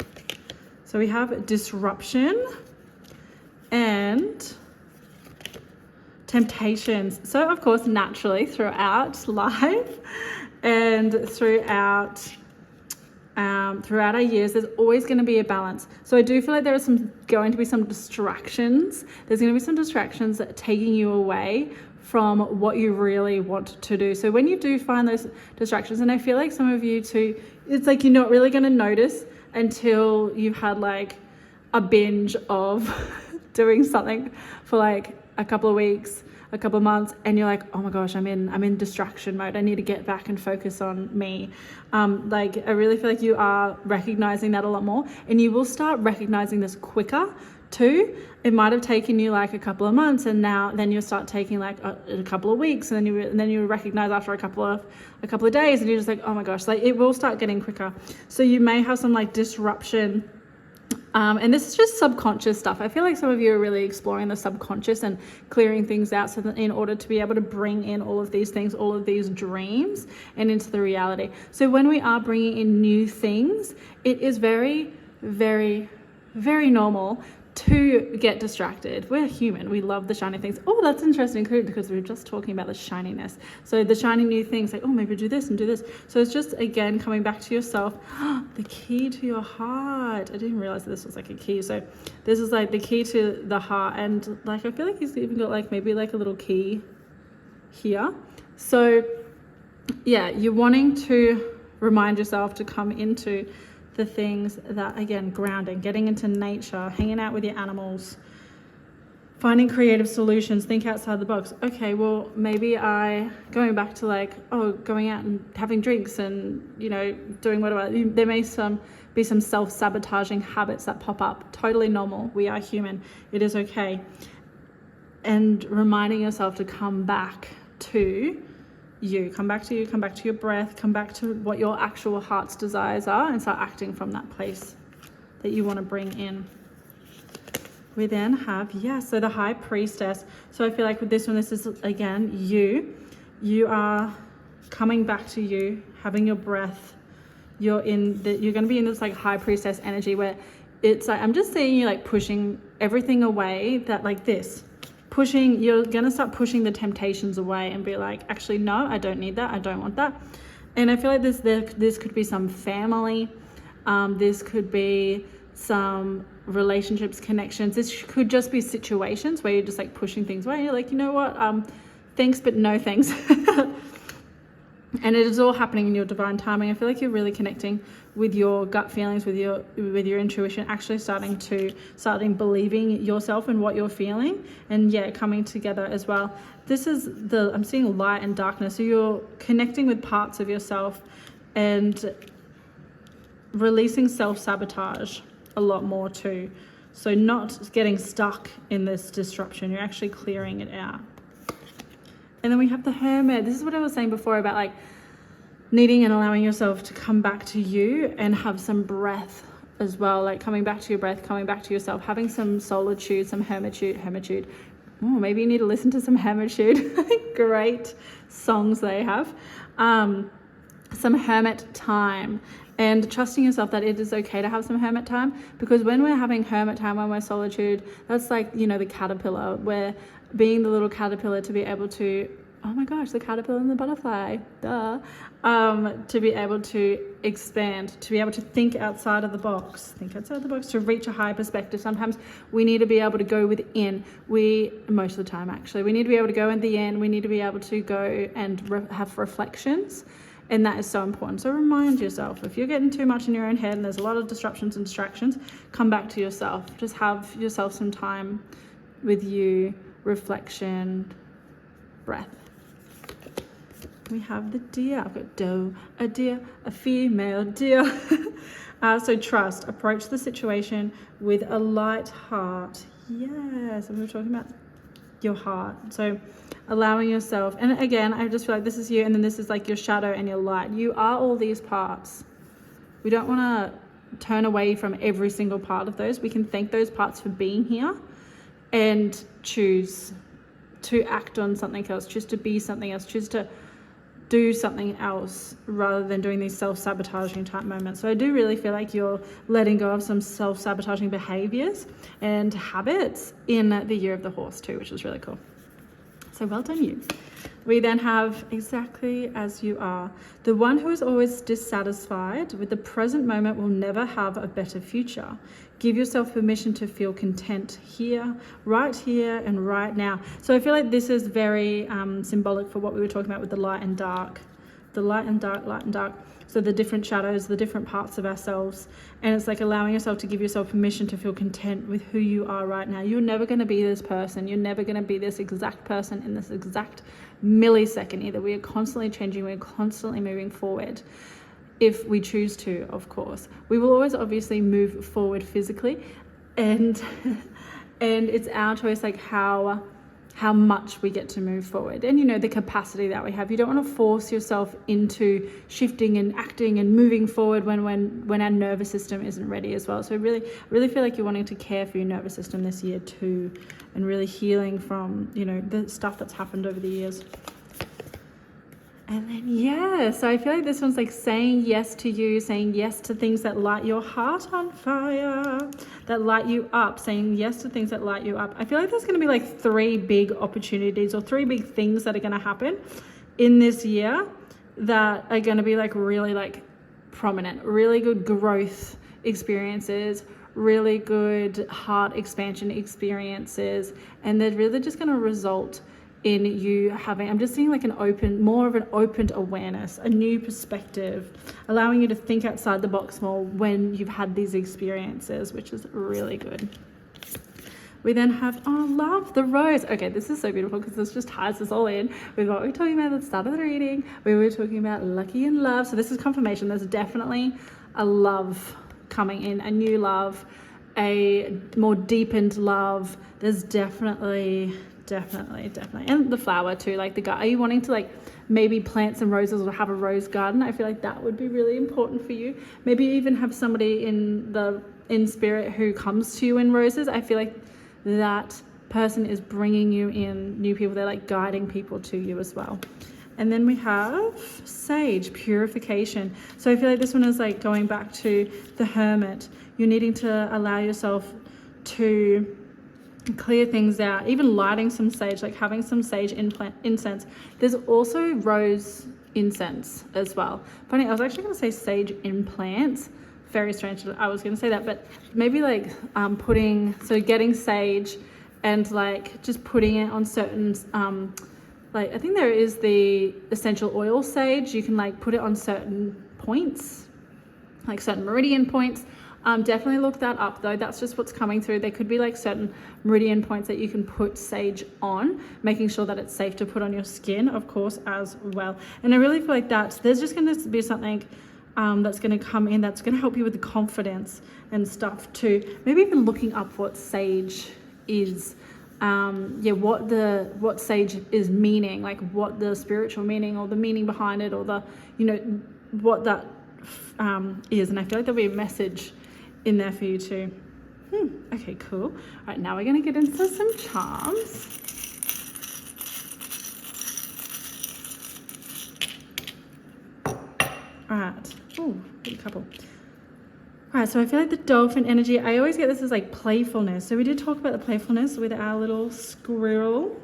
Speaker 1: so we have disruption and temptations. So of course, naturally throughout life and throughout our years, there's always going to be a balance. So I do feel like there are going to be some distractions. There's going to be some distractions that are taking you away from what you really want to do. So when you do find those distractions, and I feel like some of you too, it's like you're not really going to notice until you've had like a binge of doing something for like a couple of weeks, a couple of months, and you're like, oh my gosh, I'm in distraction mode. I need to get back and focus on me. Like I really feel like you are recognizing that a lot more, and you will start recognizing this quicker 2, it might have taken you like a couple of months, and then you'll start taking like a couple of weeks, and then you recognize after a couple of days, and you're just like, oh my gosh, like it will start getting quicker. So you may have some like disruption. And this is just subconscious stuff. I feel like some of you are really exploring the subconscious and clearing things out, so that in order to be able to bring in all of these things, all of these dreams, and into the reality. So when we are bringing in new things, it is very, very, very normal to get distracted. We're human. We love the shiny things. Oh, that's interesting too, because we were just talking about the shininess. So the shiny new things, like, oh, maybe do this and do this. So it's just, again, coming back to yourself. The key to your heart. I didn't realize that this was like a key. So this is like the key to the heart. And like, I feel like he's even got like maybe like a little key here. So yeah, you're wanting to remind yourself to come into the things that, again, grounding, getting into nature, hanging out with your animals, finding creative solutions, think outside the box. Okay, well, maybe going back to like, going out and having drinks and, you know, doing whatever. There may be some self-sabotaging habits that pop up. Totally normal. We are human. It is okay. And reminding yourself to come back to you, come back to your breath, come back to what your actual heart's desires are, and start acting from that place that you want to bring in. We then have, so the High Priestess. So I feel like with this one, this is, again, you are coming back to you, having your breath. You're going to be in this like High Priestess energy where it's like, I'm just seeing you like pushing everything away that like this. You're going to start pushing the temptations away and be like, actually, no, I don't need that. I don't want that. And I feel like this could be some family. This could be some relationships, connections. This could just be situations where you're just like pushing things away. You're like, you know what? Thanks, but no thanks. And it is all happening in your divine timing. I feel like you're really connecting with your gut feelings, with your intuition, actually starting believing yourself and what you're feeling, and coming together as well. This is I'm seeing light and darkness. So you're connecting with parts of yourself and releasing self-sabotage a lot more too. So not getting stuck in this disruption, you're actually clearing it out. And then we have the Hermit. This is what I was saying before about like needing and allowing yourself to come back to you and have some breath as well, like coming back to your breath, coming back to yourself, having some solitude, some hermitude. Oh, maybe you need to listen to some hermitude. Great songs they have. Some hermit time, and trusting yourself that it is okay to have some hermit time, because when we're having hermit time, when we're solitude, that's like, you know, the caterpillar. We're being the little caterpillar to be able to, oh my gosh, the caterpillar and the butterfly, duh. To be able to expand, to be able to think outside the box, to reach a higher perspective. Sometimes we need to be able to go within. Most of the time actually, we need to be able to go in the end. We need to be able to go and have reflections. And that is so important. So remind yourself, if you're getting too much in your own head and there's a lot of disruptions and distractions, come back to yourself. Just have yourself some time with you, reflection, breath. We have the deer. I've got doe, a deer, a female deer. So trust, approach the situation with a light heart. Yes, we were talking about your heart. So allowing yourself, and again, I just feel like this is you, and then this is like your shadow and your light. You are all these parts. We don't want to turn away from every single part of those. We can thank those parts for being here and choose to act on something else, choose to be something else, choose to do something else rather than doing these self-sabotaging type moments. So I do really feel like you're letting go of some self-sabotaging behaviors and habits in the year of the horse too, which is really cool. So well done you. We then have exactly as you are. The one who is always dissatisfied with the present moment will never have a better future. Give yourself permission to feel content here and right now. So I feel like this is very symbolic for what we were talking about with the light and dark. The light and dark. So the different shadows, the different parts of ourselves. And it's like allowing yourself to give yourself permission to feel content with who you are right now. You're never going to be this person. You're never going to be this exact person in this exact millisecond either. We are constantly changing. We're constantly moving forward. If we choose to, of course. We will always obviously move forward physically. And and it's our choice, like how much we get to move forward, and the capacity that we have. You don't want to force yourself into shifting and acting and moving forward when our nervous system isn't ready as well. So really feel like you're wanting to care for your nervous system this year too, and really healing from the stuff that's happened over the years. And then, so I feel like this one's like saying yes to you, saying yes to things that light your heart on fire, that light you up, saying yes to things that light you up. I feel like there's going to be like 3 big opportunities or 3 big things that are going to happen in this year that are going to be like really like prominent, really good growth experiences, really good heart expansion experiences, and they're really just going to result in you having, I'm just seeing like more of an opened awareness, a new perspective, allowing you to think outside the box more when you've had these experiences, which is really good. We then have, love, the rose. Okay, this is so beautiful because this just ties us all in with what we were talking about at the start of the reading. We were talking about lucky and love. So this is confirmation. There's definitely a love coming in, a new love, a more deepened love. There's definitely, and the flower too, like the guy. Are you wanting to like maybe plant some roses or have a rose garden? I feel like that would be really important for you. Maybe even have somebody in spirit who comes to you in roses. I feel like that person is bringing you in new people. They're like guiding people to you as well. And then we have sage, purification. So I feel like this one is like going back to the hermit. You're needing to allow yourself to clear things out, even lighting some sage, like having some sage incense. There's also rose incense as well. Funny, I was actually going to say sage implants. Very strange. I was going to say that, but maybe like getting sage and like just putting it on certain, like I think there is the essential oil sage. You can like put it on certain points, like certain meridian points. Definitely look that up though. That's just what's coming through. There could be like certain meridian points that you can put sage on, making sure that it's safe to put on your skin, of course, as well. And I really feel like there's just going to be something that's going to come in that's going to help you with the confidence and stuff too. Maybe even looking up what sage is. What sage is meaning, like what the spiritual meaning or the meaning behind it, or the what that is. And I feel like there'll be a message in there for you too. Okay, cool. All right, now we're going to get into some charms. All right. Oh, a couple. All right, so I feel like the dolphin energy, I always get this as like playfulness. So we did talk about the playfulness with our little squirrely.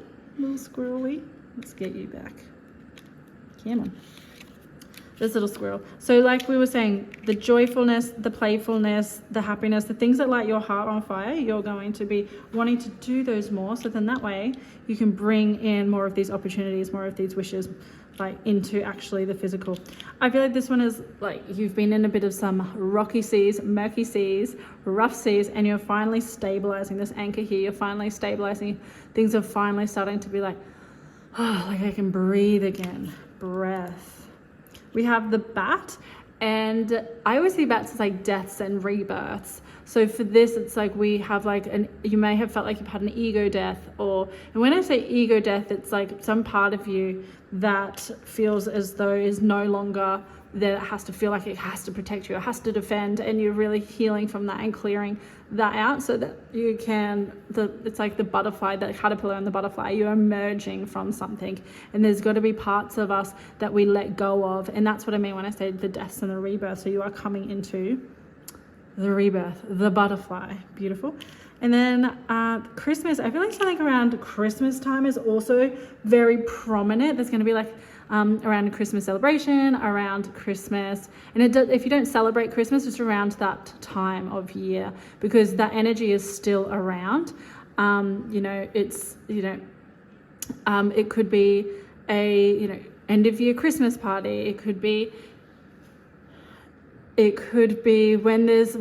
Speaker 1: Let's get you back. Come on. This little squirrel. So like we were saying, the joyfulness, the playfulness, the happiness, the things that light your heart on fire, you're going to be wanting to do those more. So then that way you can bring in more of these opportunities, more of these wishes, like into actually the physical. I feel like this one is like you've been in a bit of some rocky seas, murky seas, rough seas, and you're finally stabilizing. This anchor here, you're finally stabilizing. Things are finally starting to be like, like I can breathe again. Breath. We have the bat, and I always see bats as like deaths and rebirths. So for this, it's like we have like you may have felt like you've had an ego death, and when I say ego death, it's like some part of you that feels as though is no longer there. It has to feel like it has to protect you, it has to defend, and you're really healing from that and clearing that out so that you can, it's like the butterfly, the caterpillar and the butterfly, you're emerging from something, and there's got to be parts of us that we let go of, and that's what I mean when I say the deaths and the rebirth. So you are coming into the rebirth, the butterfly. Beautiful. And then Christmas, I feel like something around Christmas time is also very prominent. There's going to be like around Christmas celebration, around Christmas, and if you don't celebrate Christmas, it's around that time of year, because that energy is still around. It could be a end of year Christmas party. It could be when there's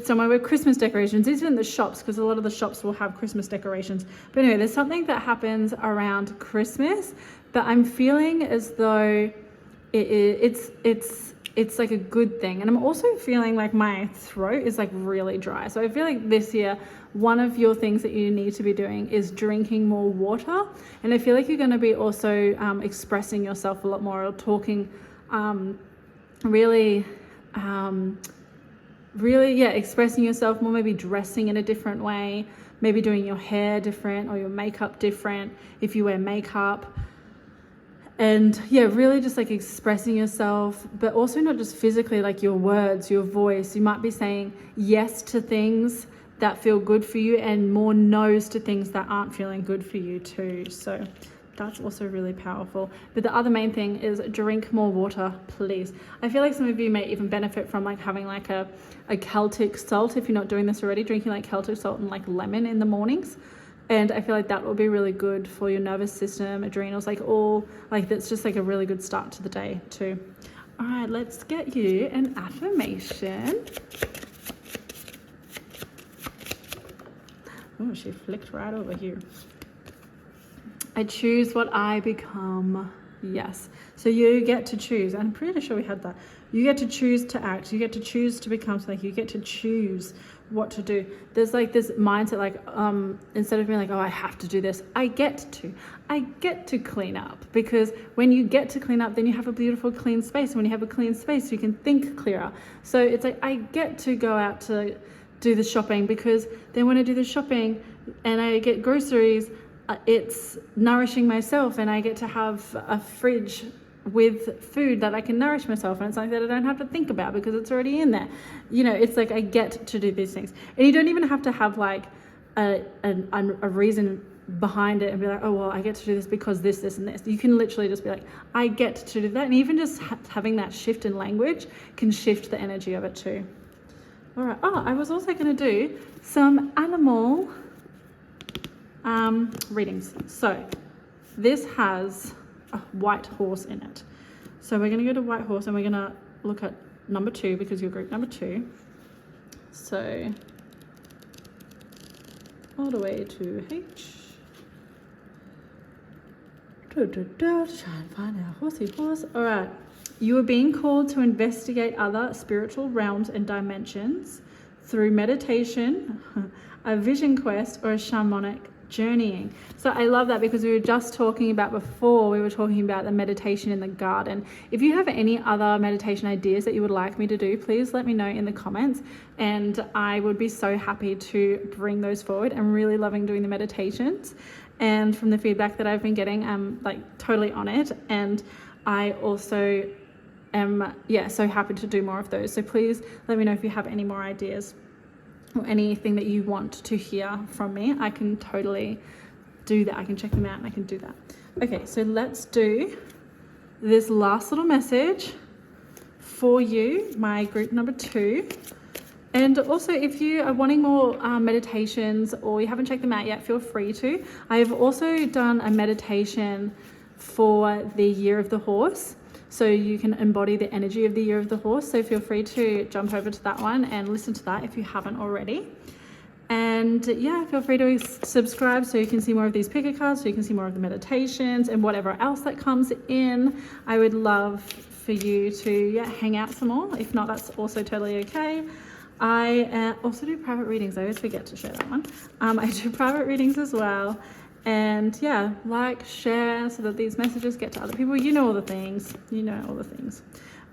Speaker 1: somewhere with Christmas decorations, even the shops, because a lot of the shops will have Christmas decorations. But anyway, there's something that happens around Christmas that I'm feeling as though it's it's like a good thing. And I'm also feeling like my throat is like really dry. So I feel like this year, one of your things that you need to be doing is drinking more water. And I feel like you're going to be also expressing yourself a lot more, or talking really, expressing yourself more, maybe dressing in a different way, maybe doing your hair different or your makeup different if you wear makeup. And yeah, really just like expressing yourself, but also not just physically, like your words, your voice. You might be saying yes to things that feel good for you and more no's to things that aren't feeling good for you too. So that's also really powerful. But the other main thing is drink more water, please. I feel like some of you may even benefit from like having like a Celtic salt, if you're not doing this already, drinking like Celtic salt and like lemon in the mornings. And I feel like that will be really good for your nervous system, adrenals, like all, like that's just like a really good start to the day too. All right, let's get you an affirmation. Oh, she flicked right over here. I choose what I become. Yes. So you get to choose. I'm pretty sure we had that. You get to choose to act. You get to choose to become something. You get to choose what to do. There's like this mindset, like instead of being like, oh, I have to do this, I get to clean up. Because when you get to clean up, then you have a beautiful clean space. And when you have a clean space, you can think clearer. So it's like, I get to go out to do the shopping, because then when I do the shopping and I get groceries, it's nourishing myself, and I get to have a fridge with food that I can nourish myself, and it's something that I don't have to think about because it's already in there. You know, it's like I get to do these things, and you don't even have to have like a reason behind it and be like, oh well, I get to do this because this and this. You can literally just be like, I get to do that. And even just having that shift in language can shift the energy of it too. All right. Oh, I was also going to do some animal readings. So this has a white horse in it. So we're going to go to white horse, and we're going to look at number 2, because you're group number 2. So all the way to H. Try and find our horsey horse. All right. You are being called to investigate other spiritual realms and dimensions through meditation, a vision quest, or a shamanic journeying. So I love that, because we were just talking about before, we were talking about the meditation in the garden. If you have any other meditation ideas that you would like me to do, please let me know in the comments, and I would be so happy to bring those forward. I'm really loving doing the meditations, and from the feedback that I've been getting, I'm like totally on it. And I also am so happy to do more of those. So please let me know if you have any more ideas or anything that you want to hear from me. I can totally do that. I can check them out and I can do that. Okay, so let's do this last little message for you, my group number 2. And also, if you are wanting more meditations, or you haven't checked them out yet, feel free to. I have also done a meditation for the year of the horse, so you can embody the energy of the year of the horse. So feel free to jump over to that one and listen to that if you haven't already. And yeah, feel free to subscribe so you can see more of these picker cards, so you can see more of the meditations and whatever else that comes in. I would love for you to hang out some more. If not, that's also totally okay. I also do private readings. I always forget to share that one. I do private readings as well. And yeah, like, share, so that these messages get to other people. You know all the things. You know all the things.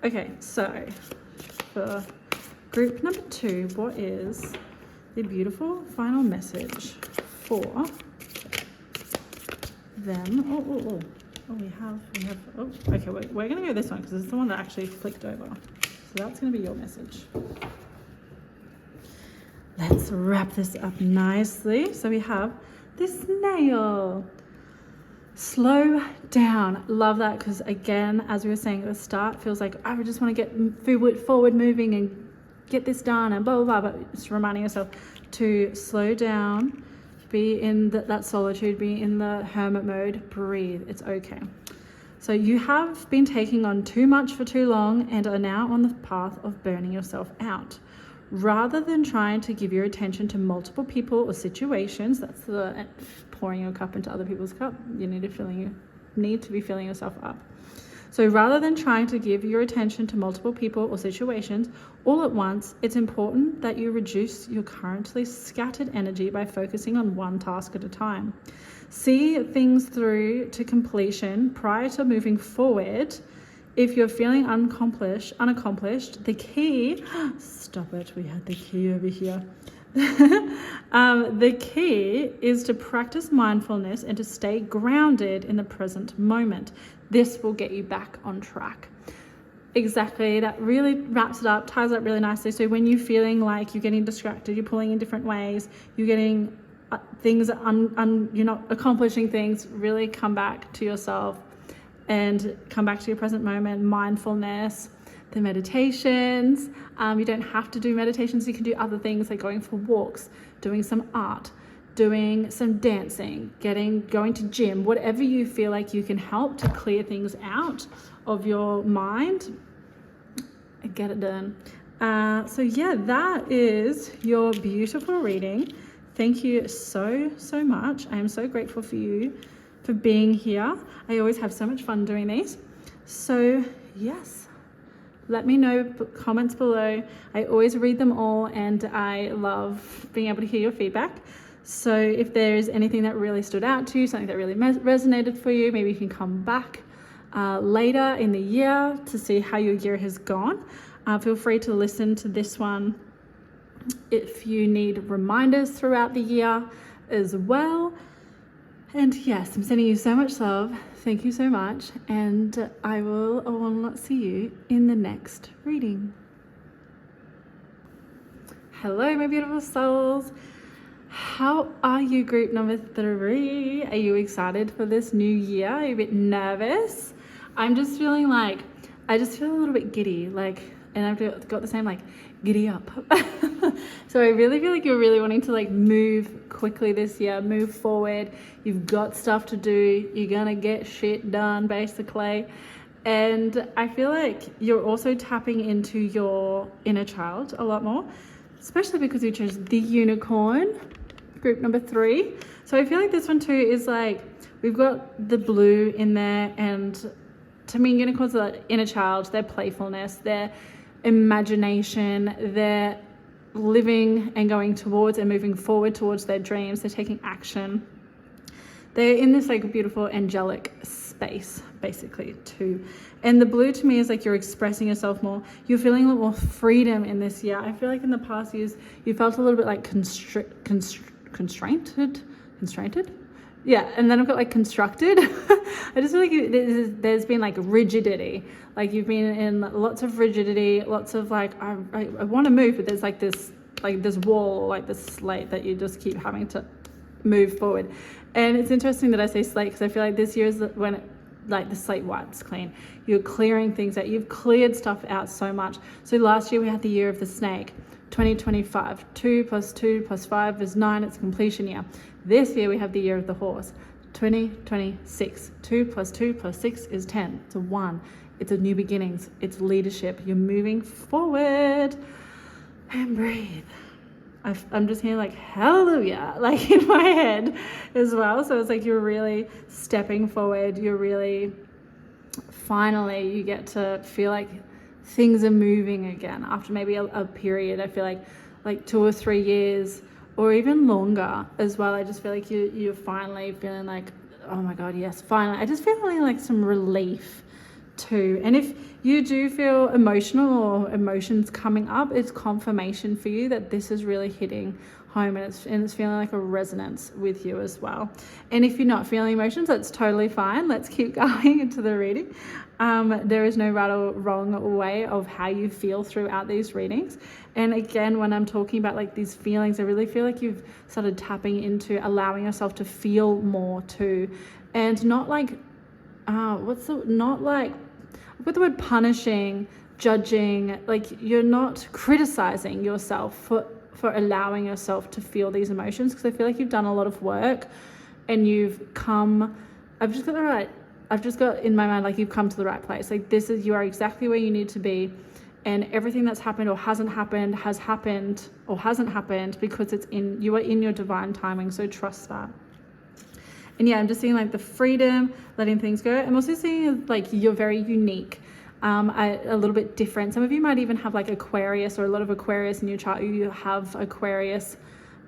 Speaker 1: Okay, so for group number 2, what is the beautiful final message for them? We have, okay, we're going to go this one, because this is the one that actually flicked over. So that's going to be your message. Let's wrap this up nicely. So we have this snail. Slow down. Love that, because again, as we were saying at the start, feels like I just want to get forward moving and get this done and blah, blah, blah. But just reminding yourself to slow down, be in that solitude, be in the hermit mode, breathe. It's okay. So you have been taking on too much for too long and are now on the path of burning yourself out. Rather than trying to give your attention to multiple people or situations, that's the pouring your cup into other people's cup, you need to be filling yourself up. So rather than trying to give your attention to multiple people or situations all at once, it's important that you reduce your currently scattered energy by focusing on one task at a time. See things through to completion prior to moving forward. If you're feeling unaccomplished, the key, stop it, we had the key over here. The key is to practice mindfulness and to stay grounded in the present moment. This will get you back on track. Exactly, that really wraps it up, ties up really nicely. So when you're feeling like you're getting distracted, you're pulling in different ways, you're getting things, you're not accomplishing things, really come back to yourself and come back to your present moment. Mindfulness, the meditations, you don't have to do meditations, you can do other things like going for walks, doing some art, doing some dancing, going to gym, whatever you feel like you can help to clear things out of your mind and get it done. So yeah, that is your beautiful reading. Thank you so much. I am so grateful for you for being here. I always have so much fun doing these. So yes, let me know, comments below. I always read them all and I love being able to hear your feedback. So if there's anything that really stood out to you, something that really resonated for you, maybe you can come back later in the year to see how your year has gone. Feel free to listen to this one if you need reminders throughout the year as well. And yes, I'm sending you so much love. Thank you so much. And I will see you in the next reading. Hello, my beautiful souls. How are you, group number 3? Are you excited for this new year? Are you a bit nervous? I'm just feeling like, I just feel a little bit giddy, and I've got the same giddy up. So I really feel like you're really wanting to move quickly this year, move forward. You've got stuff to do. You're gonna get shit done basically. And I feel like you're also tapping into your inner child a lot more, especially because you chose the unicorn, group number 3. So I feel like this one too is we've got the blue in there, and to me unicorns are inner child, their playfulness, their imagination, their living and going towards and moving forward towards their dreams. They're taking action. They're in this beautiful angelic space basically too. And the blue to me is you're expressing yourself more. You're feeling a lot more freedom in this year. I feel like in the past years you felt a little bit constrained. Yeah, and then I've got constructed. I just feel like there's been rigidity. You've been in lots of rigidity, lots of I want to move, but there's this wall, this slate that you just keep having to move forward. And it's interesting that I say slate because I feel like this year is when the slate wipes clean. You're clearing things out. You've cleared stuff out so much. So last year we had the year of the snake. 2025, 2 + 2 + 5 is 9. It's a completion year. This year we have the year of the horse. 2026, 2 + 2 + 6 is 10. It's a 1. It's a new beginnings. It's leadership. You're moving forward. And breathe. I'm just hearing hallelujah, in my head as well. So it's you're really stepping forward. You're really, finally, you get to feel things are moving again after maybe a period. I feel like 2 or 3 years or even longer as well. I just feel you're finally feeling oh my God, yes, finally. I just feel some relief too. And if you do feel emotional or emotions coming up, it's confirmation for you that this is really hitting home, and it's feeling a resonance with you as well. And if you're not feeling emotions, that's totally fine. Let's keep going into the reading. There is no right or wrong way of how you feel throughout these readings. And again, when I'm talking about these feelings, I really feel you've started tapping into allowing yourself to feel more too, and not with the word punishing, judging, you're not criticizing yourself for allowing yourself to feel these emotions, because I feel you've done a lot of work and you've come, I've just got in my mind you've come to the right place. You are exactly where you need to be, and everything that's happened or hasn't happened has happened or hasn't happened because you are in your divine timing. So trust that. And yeah, I'm just seeing like the freedom, letting things go. I'm also seeing like you're very unique, a little bit different. Some of you might even have like Aquarius or a lot of Aquarius in your chart. You have Aquarius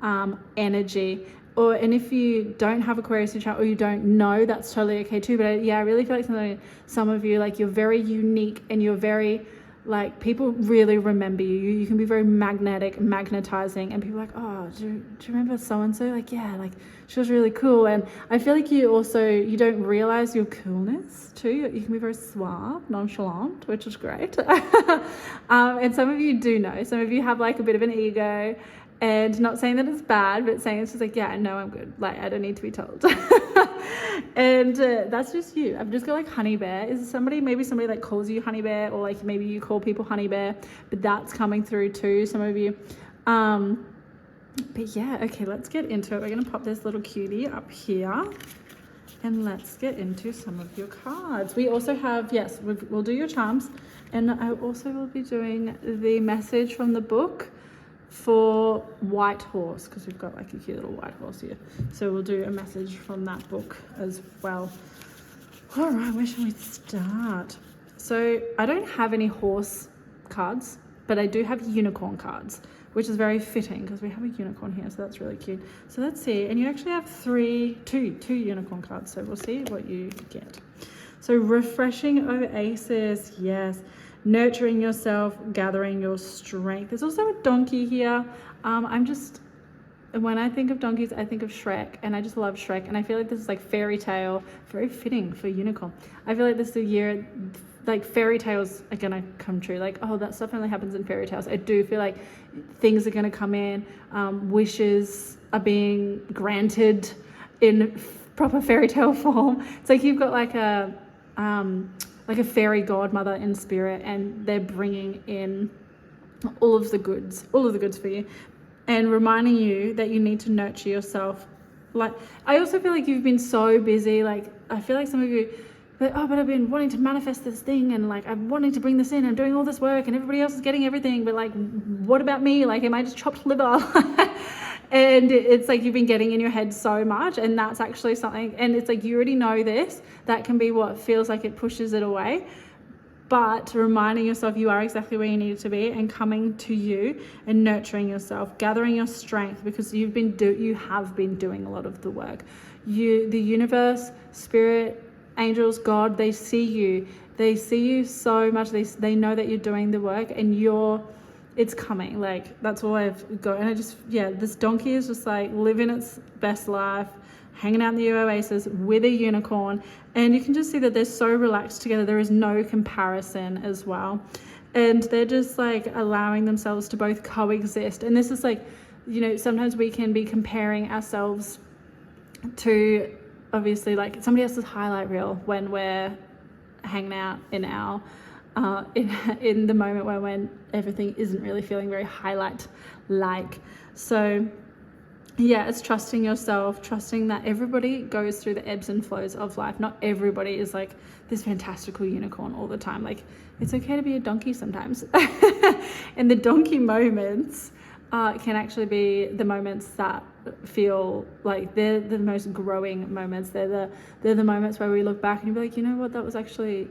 Speaker 1: energy. And if you don't have Aquarius in your chart or you don't know, that's totally okay too. But I really feel like some of you, like, you're very unique and you're very, like, people really remember you. You can be very magnetic, magnetizing, and people are like, oh, do you remember so-and-so? Like, yeah, like, she was really cool. And I feel like you don't realize your coolness too. You can be very suave, nonchalant, which is great. And some of you do know. Some of you have like a bit of an ego. And not saying that it's bad, but saying it's just like, yeah, no, I'm good. Like, I don't need to be told. And that's just you. I've just got like honey bear. Is maybe somebody like calls you honey bear, or like maybe you call people honey bear, but that's coming through too, some of you. But yeah, okay, let's get into it. We're going to pop this little cutie up here. And let's get into some of your cards. We also have, yes, we'll do your charms. And I also will be doing the message from the book for White Horse, because we've got like a cute little white horse here. So we'll do a message from that book as well. All right, where shall we start? So I don't have any horse cards, but I do have unicorn cards, which is very fitting because we have a unicorn here, so that's really cute. So let's see, and you actually have two unicorn cards, so we'll see what you get. So refreshing oasis, yes. Nurturing yourself, gathering your strength. There's also a donkey here. When I think of donkeys, I think of Shrek, and I just love Shrek. And I feel like this is like fairy tale, very fitting for unicorn. I feel like this is a year, like fairy tales are gonna come true. Like, oh, that stuff only happens in fairy tales. I do feel like things are gonna come in, wishes are being granted in proper fairy tale form. It's like you've got like a fairy godmother in spirit, and they're bringing in all of the goods for you, and reminding you that you need to nurture yourself. Like, I also feel like you've been so busy. Like, I feel like some of you, but I've been wanting to manifest this thing, and like I'm wanting to bring this in, I'm doing all this work, and everybody else is getting everything, but like, what about me? Like, am I just chopped liver? And it's like you've been getting in your head so much, and that's actually something, and it's like you already know this, that can be what feels like it pushes it away. But reminding yourself you are exactly where you need to be, and coming to you and nurturing yourself, gathering your strength, because you have been doing a lot of the work. The universe, spirit, angels, God, they see you so much. They know that you're doing the work, and it's coming. Like, that's all I've got. And this donkey is just like living its best life, hanging out in the oasis with a unicorn. And you can just see that they're so relaxed together. There is no comparison as well. And they're just like allowing themselves to both coexist. And this is like, sometimes we can be comparing ourselves to, obviously, like somebody else's highlight reel when we're hanging out in our in the moment when everything isn't really feeling very highlight like. So yeah, it's trusting yourself, trusting that everybody goes through the ebbs and flows of life. Not everybody is like this fantastical unicorn all the time. Like, it's okay to be a donkey sometimes. And the donkey moments can actually be the moments that feel like they're the most growing moments. They're the moments where we look back and you be like, you know what, that was actually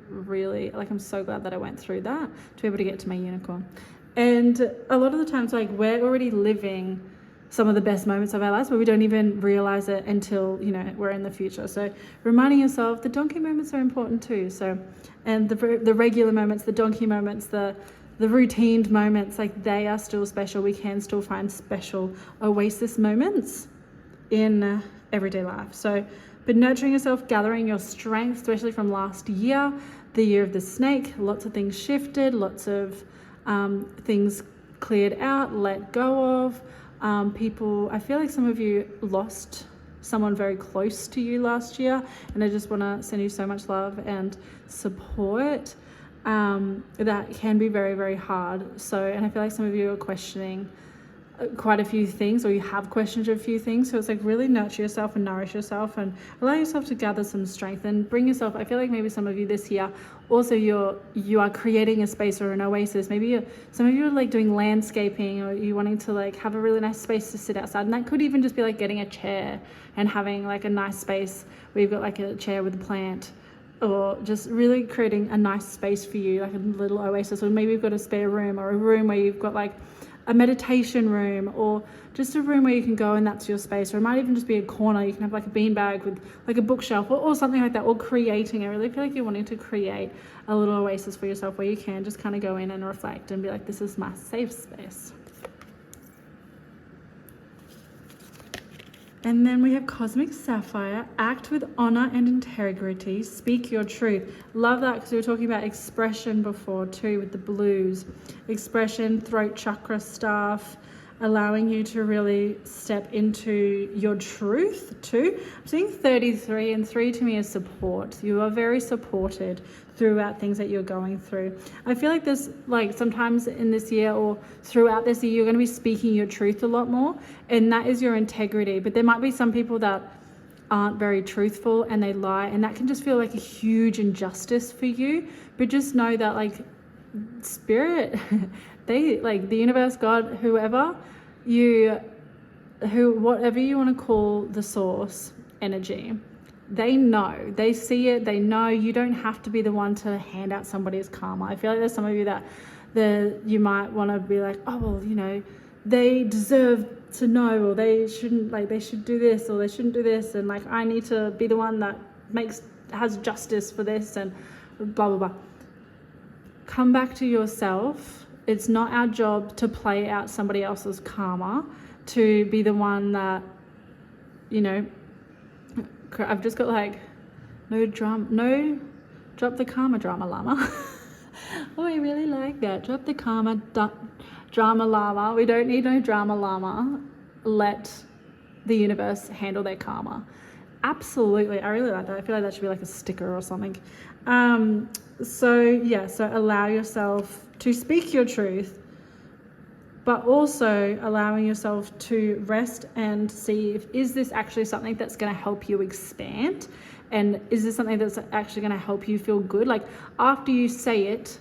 Speaker 1: really, like, I'm so glad that I went through that to be able to get to my unicorn. And a lot of the times, like, we're already living some of the best moments of our lives, but we don't even realize it until, we're in the future. So reminding yourself, the donkey moments are important too. So, and the regular moments, the donkey moments, the routine moments, like, they are still special. We can still find special oasis moments in everyday life. So, but nurturing yourself, gathering your strength, especially from last year, the year of the snake, lots of things shifted, lots of things cleared out, let go of. I feel like some of you lost someone very close to you last year, and I just want to send you so much love and support. That can be very, very hard. So, and I feel like some of you are questioning quite a few things, or you have questioned a few things. So it's like really nurture yourself and nourish yourself and allow yourself to gather some strength and bring yourself. I feel like maybe some of you this year also you are creating a space or an oasis. Maybe some of you are like doing landscaping, or you wanting to like have a really nice space to sit outside, and that could even just be like getting a chair and having like a nice space where you've got like a chair with a plant, or just really creating a nice space for you, like a little oasis. Or maybe you've got a spare room, or a room where you've got like a meditation room, or just a room where you can go and that's your space. Or it might even just be a corner. You can have like a beanbag with like a bookshelf, or something like that, or creating. I really feel like you're wanting to create a little oasis for yourself where you can just kind of go in and reflect and be like, this is my safe space. And then we have Cosmic Sapphire. Act with honor and integrity. Speak your truth. Love that, because we were talking about expression before too with the blues. Expression, throat chakra stuff, allowing you to really step into your truth too. I'm seeing 33, and 3 to me is support. You are very supported throughout things that you're going through. I feel like there's like sometimes in this year or throughout this year, you're going to be speaking your truth a lot more, and that is your integrity. But there might be some people that aren't very truthful and they lie, and that can just feel like a huge injustice for you. But just know that like spirit, they like the universe, God, whatever you want to call the source energy, they know, they see it, they know. You don't have to be the one to hand out somebody's karma. I feel like there's some of you that you might want to be like, oh well, you know, they deserve to know, or they shouldn't, like they should do this or they shouldn't do this, and like I need to be the one that has justice for this, and blah blah blah. Come back to yourself. It's not our job to play out somebody else's karma, to be the one that, you know, I've just got like no drop the karma drama llama. Oh, I really like that. Drop the karma drama llama. We don't need no drama llama. Let the universe handle their karma. Absolutely. I really like that. I feel like that should be like a sticker or something. So allow yourself to speak your truth, but also allowing yourself to rest and see is this actually something that's going to help you expand, and is this something that's actually going to help you feel good? Like after you say it,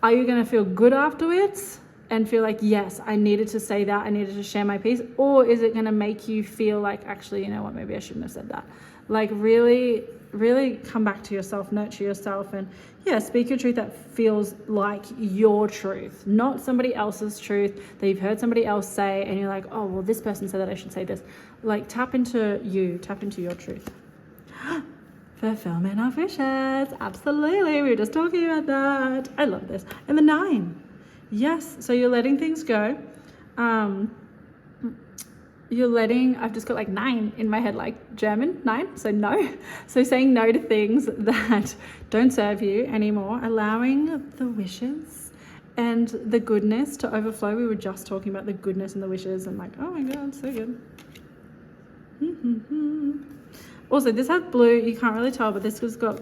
Speaker 1: are you going to feel good afterwards and feel like, yes, I needed to say that, I needed to share my piece? Or is it going to make you feel like, actually, you know what, maybe I shouldn't have said that? Like really come back to yourself, nurture yourself, and speak your truth that feels like your truth, not somebody else's truth that you've heard somebody else say and you're like, oh well, this person said that I should say this. Like tap into your truth. Fulfillment of wishes. Absolutely. We were just talking about that. I love this. And the 9. Yes. So you're letting things go. I've just got like 9 in my head, like German 9, so no. So saying no to things that don't serve you anymore, allowing the wishes and the goodness to overflow. We were just talking about the goodness and the wishes, and like, oh my God, so good. Also, this had blue, you can't really tell, but this has got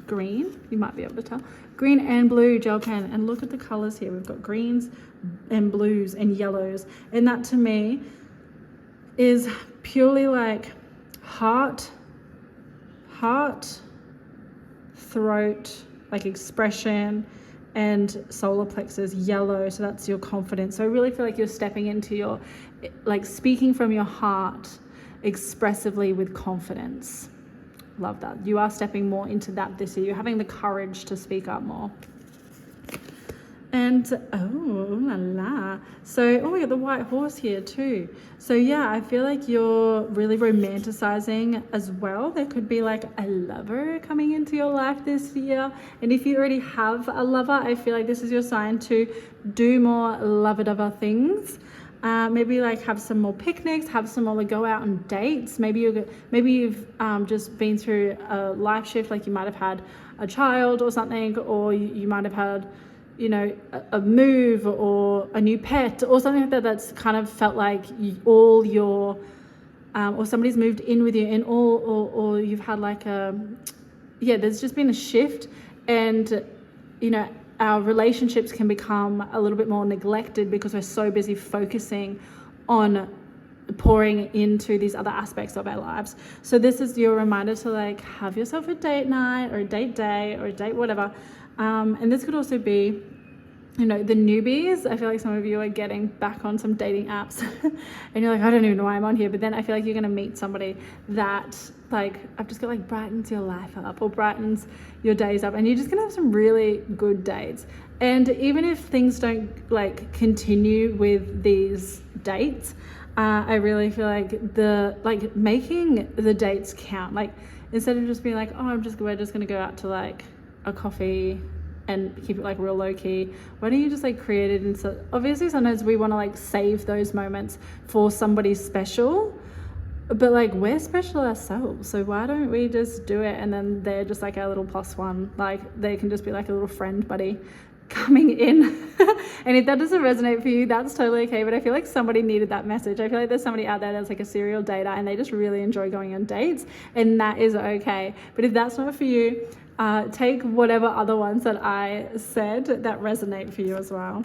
Speaker 1: green, you might be able to tell. Green and blue gel pen, and look at the colors here. We've got greens and blues and yellows, and that to me is purely like heart, throat, like expression, and solar plexus yellow. So that's your confidence. So I really feel like you're stepping into your, like speaking from your heart expressively with confidence. Love that. You are stepping more into that this year. You're having the courage to speak up more. And oh la la. So we got the white horse here too. So yeah, I feel like you're really romanticizing as well. There could be like a lover coming into your life this year. And if you already have a lover, I feel like this is your sign to do more lover-dover things. Maybe like have some more picnics, have some more, like go out on dates. Maybe you've just been through a life shift, like you might have had a child or something, or you might have had, you know, a move or a new pet or something like that. That's kind of felt like all your, or somebody's moved in with you, and or you've had like there's just been a shift, and you know, our relationships can become a little bit more neglected because we're so busy focusing on pouring into these other aspects of our lives. So this is your reminder to like have yourself a date night or a date day or a date whatever. And this could also be, you know, the newbies. I feel like some of you are getting back on some dating apps and you're like, I don't even know why I'm on here. But then I feel like you're going to meet somebody that like, I've just got like brightens your life up or brightens your days up, and you're just going to have some really good dates. And even if things don't like continue with these dates, I really feel like making the dates count. Like instead of just being like, oh, we're just going to go out to like a coffee and keep it like real low key, why don't you just like create it? And so obviously sometimes we want to like save those moments for somebody special, but like we're special ourselves, so why don't we just do it? And then they're just like our little plus one, like they can just be like a little friend buddy coming in. And if that doesn't resonate for you, that's totally okay. But I feel like somebody needed that message. I feel like there's somebody out there that's like a serial dater and they just really enjoy going on dates, and that is okay. But if that's not for you, take whatever other ones that I said that resonate for you as well.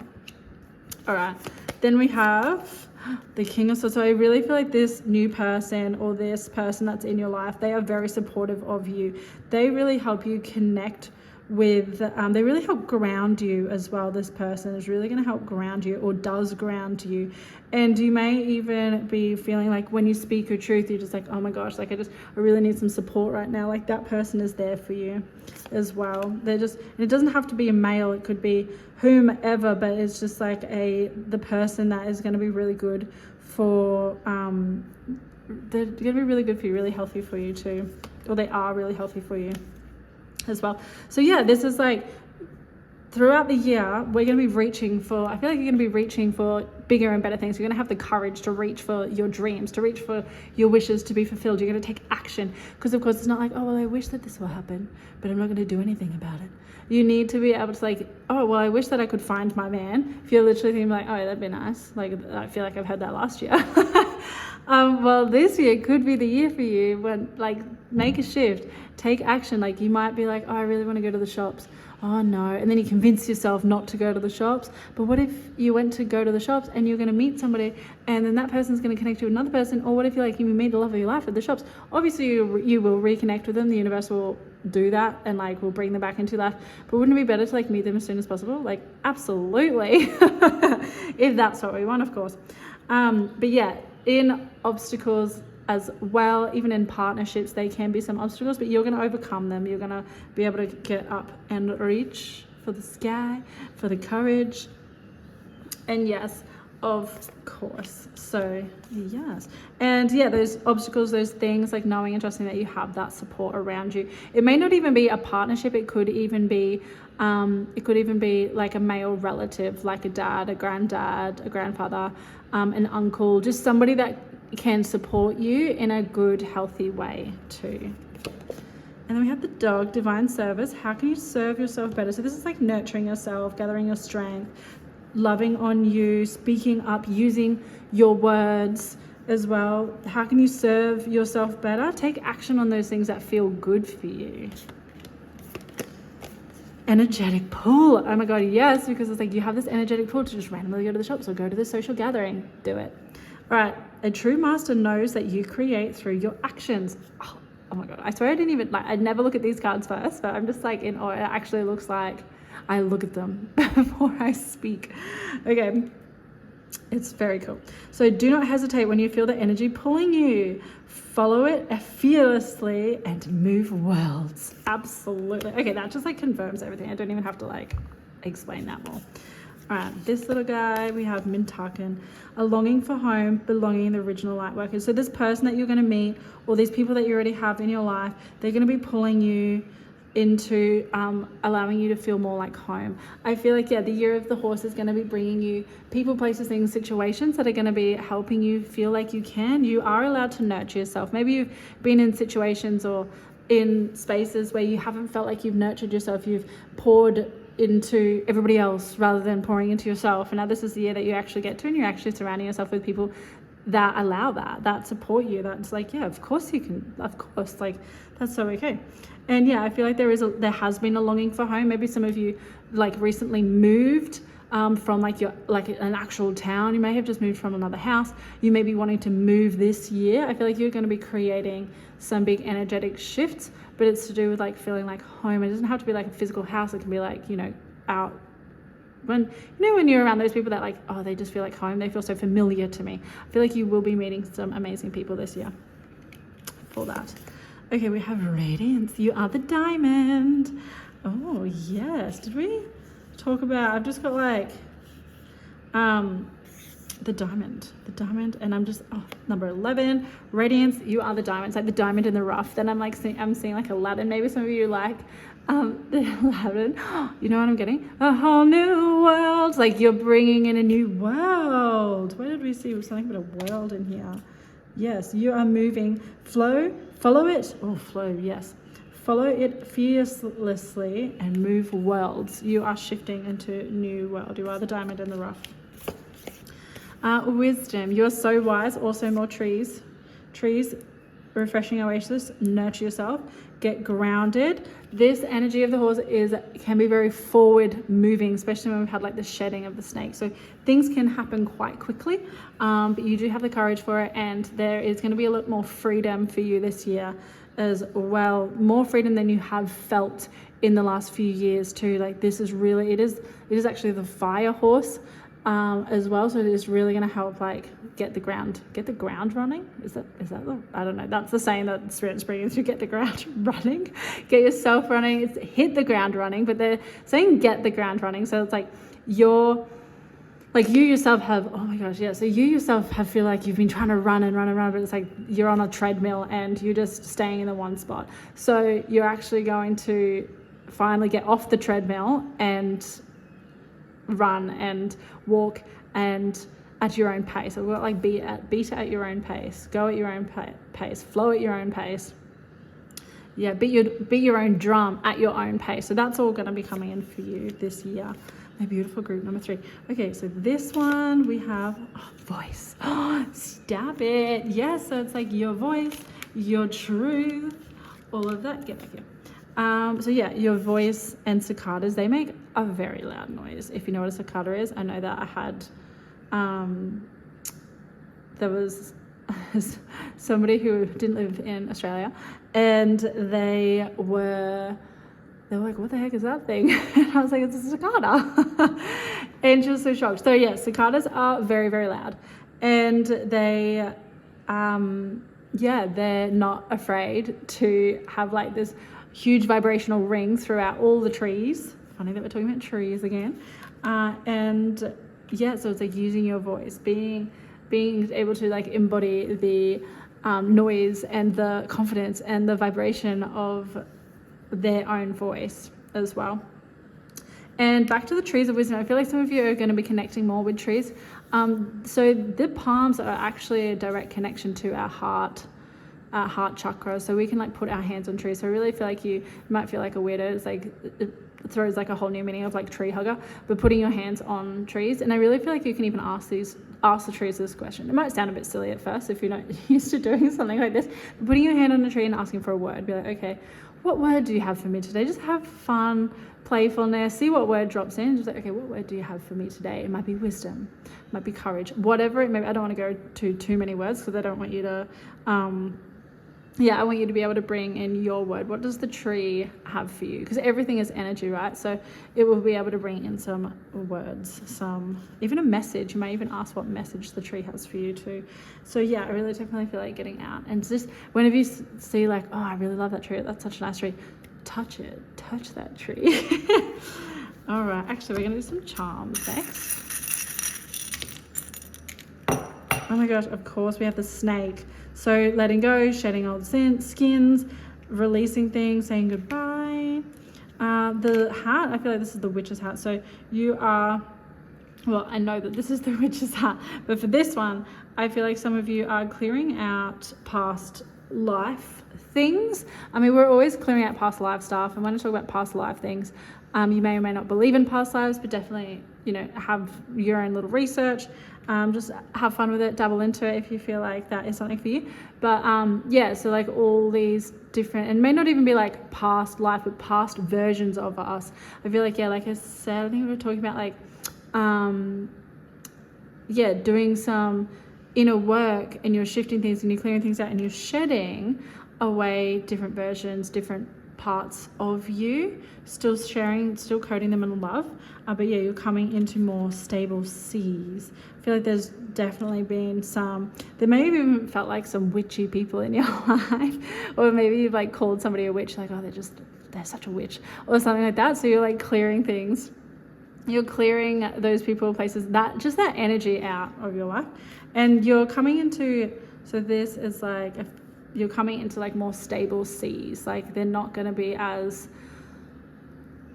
Speaker 1: All right, then we have the King of Swords. So I really feel like this new person or this person that's in your life, they are very supportive of you. They really help you connect with, they really help ground you as well. This person is really going to help ground you, or does ground you. And you may even be feeling like when you speak your truth, you're just like, oh my gosh, like I really need some support right now. Like that person is there for you as well. And it doesn't have to be a male, it could be whomever, but it's just like the person that is going to be really good for, they're going to be really good for you, really healthy for you too, or they are really healthy for you as well. So yeah, this is like throughout the year, we're going to be reaching for, I feel like you're going to be reaching for bigger and better things. You're going to have the courage to reach for your dreams, to reach for your wishes to be fulfilled. You're going to take action, because of course it's not like, oh, well, I wish that this will happen, but I'm not going to do anything about it. You need to be able to like, oh, well, I wish that I could find my man. If you're literally thinking like, oh, that'd be nice. Like, I feel like I've heard that last year. Well, this year could be the year for you when like make a shift, take action. Like you might be like, oh, I really want to go to the shops. Oh no. And then you convince yourself not to go to the shops. But what if you went to go to the shops and you're going to meet somebody, and then that person's going to connect you with another person? Or what if you meet the love of your life at the shops? Obviously you will reconnect with them. The universe will do that and like will bring them back into life. But wouldn't it be better to like meet them as soon as possible? Like absolutely. If that's what we want, of course. But yeah, in obstacles as well, even in partnerships, they can be some obstacles, but you're going to overcome them. You're going to be able to get up and reach for the sky, for the courage. And yes, of course. So yes. And yeah, those obstacles, those things, like knowing and trusting that you have that support around you. It may not even be a partnership. It could even be like a male relative, like a dad, a granddad, a grandfather, an uncle, just somebody that can support you in a good, healthy way too. And then we have the dog, divine service. How can you serve yourself better? So this is like nurturing yourself, gathering your strength, loving on you, speaking up, using your words as well. How can you serve yourself better? Take action on those things that feel good for you. Energetic pull. Oh my God, yes, because it's like you have this energetic pull to just randomly go to the shops or go to the social gathering. Do it. All right. A true master knows that you create through your actions. Oh my God. I swear I never look at these cards first, but I'm just like in awe. It actually looks like I look at them before I speak. Okay. It's very cool. So do not hesitate when you feel the energy pulling you. Follow it fearlessly and move worlds. Absolutely. Okay, that just like confirms everything. I don't even have to like explain that more. All right, this little guy, we have Mintaken, a longing for home, belonging in the original light workers. So this person that you're going to meet, or these people that you already have in your life, they're going to be pulling you into allowing you to feel more like home. I feel like, yeah, the year of the horse is going to be bringing you people, places, things, situations that are going to be helping you feel like you are allowed to nurture yourself. Maybe you've been in situations or in spaces where you haven't felt like you've nurtured yourself. You've poured into everybody else rather than pouring into yourself. And now this is the year that you actually get to, and you're actually surrounding yourself with people that allow that support you. That's like, yeah, of course you can, of course, like that's so okay. And yeah, I feel like there has been a longing for home. Maybe some of you like recently moved from like an actual town. You may have just moved from another house. You may be wanting to move this year. I feel like you're going to be creating some big energetic shifts, but it's to do with like feeling like home. It doesn't have to be like a physical house. It can be like, out when you're around those people that like, oh, they just feel like home. They feel so familiar to me. I feel like you will be meeting some amazing people this year for that. Okay, we have radiance. You are the diamond. Oh yes, did we talk about, I've just got like the diamond, and I'm just, number 11, radiance. You are the diamond. It's like the diamond in the rough. Then I'm seeing like Aladdin. Maybe some of you like the Aladdin. You know what I'm getting? A whole new world. Like you're bringing in a new world. Where did we see? There's something about a world in here. Yes, you are moving. Follow it. Oh, flow, yes. Follow it fearlessly and move worlds. You are shifting into a new world. You are the diamond in the rough. Wisdom. You are so wise. Also more trees. Trees, refreshing oasis. Nurture yourself. Get grounded. This energy of the horse can be very forward moving, especially when we've had like the shedding of the snake. So things can happen quite quickly, but you do have the courage for it, and there is going to be a lot more freedom for you this year as well. More freedom than you have felt in the last few years too. Like this is really, it is actually the fire horse as well. So it is really going to help like get the ground running. Is that I don't know. That's the saying that Spirit's bringing through, get the ground running, get yourself running. It's hit the ground running, but they're saying get the ground running. So it's like you yourself have, oh my gosh, yeah. So you yourself feel like you've been trying to run, but it's like you're on a treadmill and you're just staying in the one spot. So you're actually going to finally get off the treadmill and run and walk and at your own pace. So we've got like beat at your own pace, go at your own pace, flow at your own pace. Yeah, beat your own drum at your own pace. So that's all going to be coming in for you this year. My beautiful group number 3. Okay, so this one we have voice. Stop it. Yes, so it's like your voice, your truth, all of that. Get back here. So yeah, your voice and cicadas, they make a very loud noise. If you know what a cicada is, I know that I had, there was somebody who didn't live in Australia, and they were like, what the heck is that thing? And I was like, it's a cicada. And she was so shocked. So yeah, cicadas are very, very loud, and they, they're not afraid to have like this huge vibrational ring throughout all the trees. Funny that we're talking about trees again. And yeah, so it's like using your voice, being able to like embody the noise and the confidence and the vibration of their own voice as well. And back to the trees of wisdom, I feel like some of you are going to be connecting more with trees. So the palms are actually a direct connection to our heart chakra, so we can like put our hands on trees. So I really feel like you might feel like a weirdo. It's like it throws like a whole new meaning of like tree hugger, but putting your hands on trees. And I really feel like you can even ask the trees this question. It might sound a bit silly at first if you're not used to doing something like this, but putting your hand on a tree and asking for a word. Be like, okay, what word do you have for me today? Just have fun, playfulness, see what word drops in. Just like, okay, what word do you have for me today? It might be wisdom, it might be courage, whatever it may be. I don't want to go to too many words because I don't want you to I want you to be able to bring in your word. What does the tree have for you? Because everything is energy, right? So it will be able to bring in some words, even a message. You might even ask what message the tree has for you too. So yeah, I really definitely feel like getting out. And just whenever you see like, oh, I really love that tree. That's such a nice tree. Touch it. Touch that tree. All right. Actually, we're going to do some charms next. Oh my gosh, of course we have the snake. So letting go, shedding old skins, releasing things, saying goodbye. The hat, I feel like this is the witch's hat. So you are, well, I know that this is the witch's hat, but for this one, I feel like some of you are clearing out past life things. I mean, we're always clearing out past life stuff. And when I talk about past life things, You may or may not believe in past lives, but definitely, have your own little research. Just have fun with it, dabble into it if you feel like that is something for you. But so like all these different, and may not even be like past life, but past versions of us. I feel like, like I said, I think we were talking about like, doing some inner work, and you're shifting things and you're clearing things out and you're shedding away different versions, different parts of you, still sharing, still coding them in love, but you're coming into more stable seas. I feel like there's definitely been there may have even felt like some witchy people in your life, or maybe you've like called somebody a witch, like, oh, they're such a witch, or something like that. So you're like clearing things, you're clearing those people, places, that energy out of your life, and you're coming into, so this is like you're coming into like more stable seas. Like they're not going to be as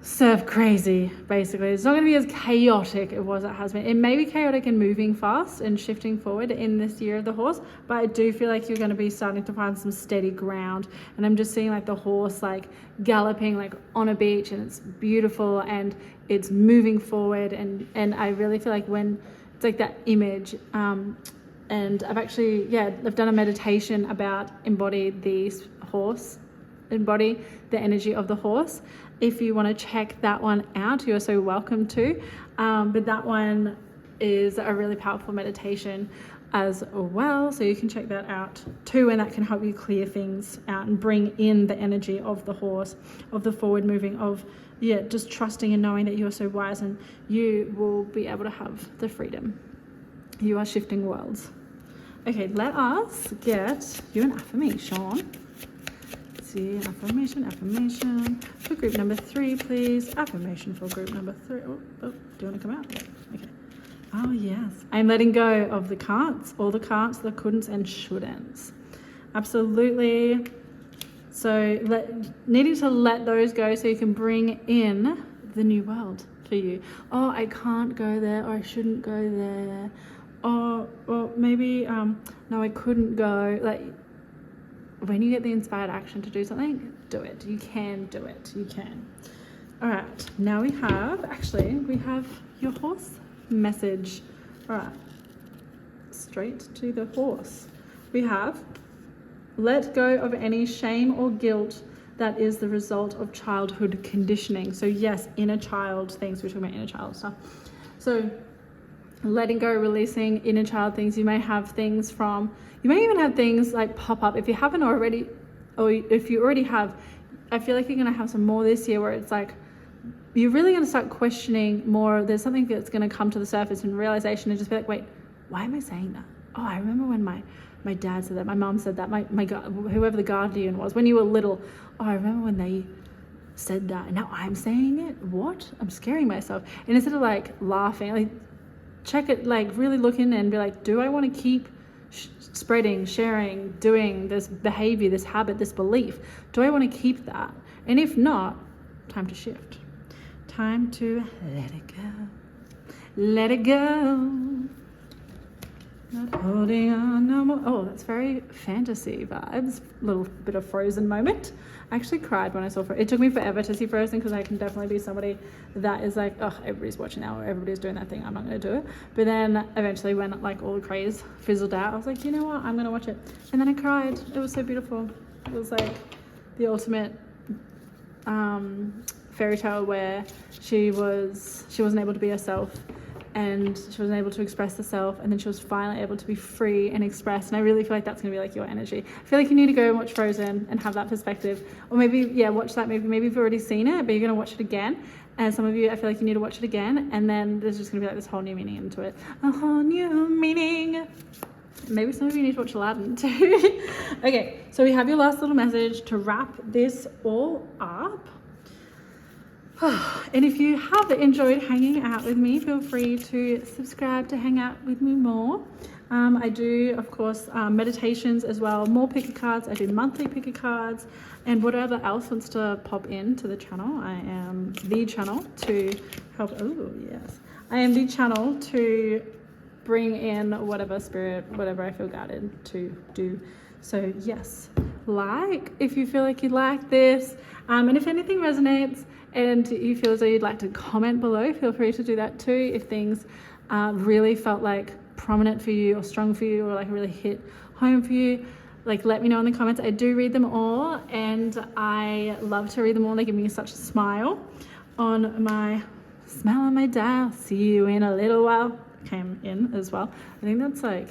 Speaker 1: surf crazy, basically. It's not going to be as chaotic as it has been. It may be chaotic and moving fast and shifting forward in this year of the horse, but I do feel like you're going to be starting to find some steady ground. And I'm just seeing like the horse like galloping like on a beach, and it's beautiful and it's moving forward, and I really feel like when it's like that image, and I've actually, I've done a meditation about embody the energy of the horse. If you want to check that one out, you're so welcome to. But that one is a really powerful meditation as well. So you can check that out too, and that can help you clear things out and bring in the energy of the horse, of the forward moving, of just trusting and knowing that you are so wise and you will be able to have the freedom. You are shifting worlds. Okay, let us get you an affirmation. Let's see, affirmation for group number 3, please. Affirmation for group number 3. Oh, do you want to come out? Yeah, okay. Oh, yes. I'm letting go of the can'ts, all the can'ts, the couldn'ts and shouldn'ts. Absolutely. So needing to let those go so you can bring in the new world for you. Oh, I can't go there, or I shouldn't go there. Or maybe, no, I couldn't go. Like, when you get the inspired action to do something, do it. You can do it. You can. All right. Now we have your horse message. All right. Straight to the horse. We have, let go of any shame or guilt that is the result of childhood conditioning. So yes, inner child things. We're talking about inner child stuff. So letting go, releasing inner child things. You may even have things like pop up if you haven't already, or if you already have. I feel like you're going to have some more this year where it's like you're really going to start questioning more. There's something that's going to come to the surface and realization, and just be like, wait, why am I saying that? Oh, I remember when my dad said that, my mom said that, my whoever the guardian was when you were little. Oh, I remember when they said that, and now I'm saying it. What? I'm scaring myself. And instead of like laughing, like check it, like really look in and be like, do I want to keep spreading, sharing, doing this behavior, this habit, this belief? Do I want to keep that? And if not, time to shift. Time to let it go. Let it go. Not holding on no more. Oh, that's very fantasy vibes. A little bit of Frozen moment. I actually cried when I saw Frozen. It took me forever to see Frozen because I can definitely be somebody that is like, oh, everybody's watching now, or everybody's doing that thing, I'm not going to do it. But then eventually when like all the craze fizzled out, I was like, you know what, I'm going to watch it. And then I cried. It was so beautiful. It was like the ultimate fairy tale where she wasn't able to be herself, and she wasn't able to express herself, and then she was finally able to be free and express. And I really feel like that's going to be like your energy. I feel like you need to go and watch Frozen and have that perspective, or maybe watch that movie. Maybe you've already seen it, but you're going to watch it again. And some of you, I feel like you need to watch it again, and then there's just going to be like this whole new meaning into it. A whole new meaning. Maybe some of you need to watch Aladdin too. Okay, so we have your last little message to wrap this all up. And if you have enjoyed hanging out with me, feel free to subscribe to hang out with me more. I do, of course, meditations as well, more picker cards. I do monthly picker cards, and whatever else wants to pop into the channel. I am the channel to help. Oh, yes. I am the channel to bring in whatever spirit, whatever I feel guided to do. So yes, like if you feel like you like this, and if anything resonates and you feel as though you'd like to comment below, feel free to do that too. If things really felt like prominent for you or strong for you or like really hit home for you, like let me know in the comments. I do read them all and I love to read them all. They give me such a smile on my dial. See you in a little while came in as well. I think that's like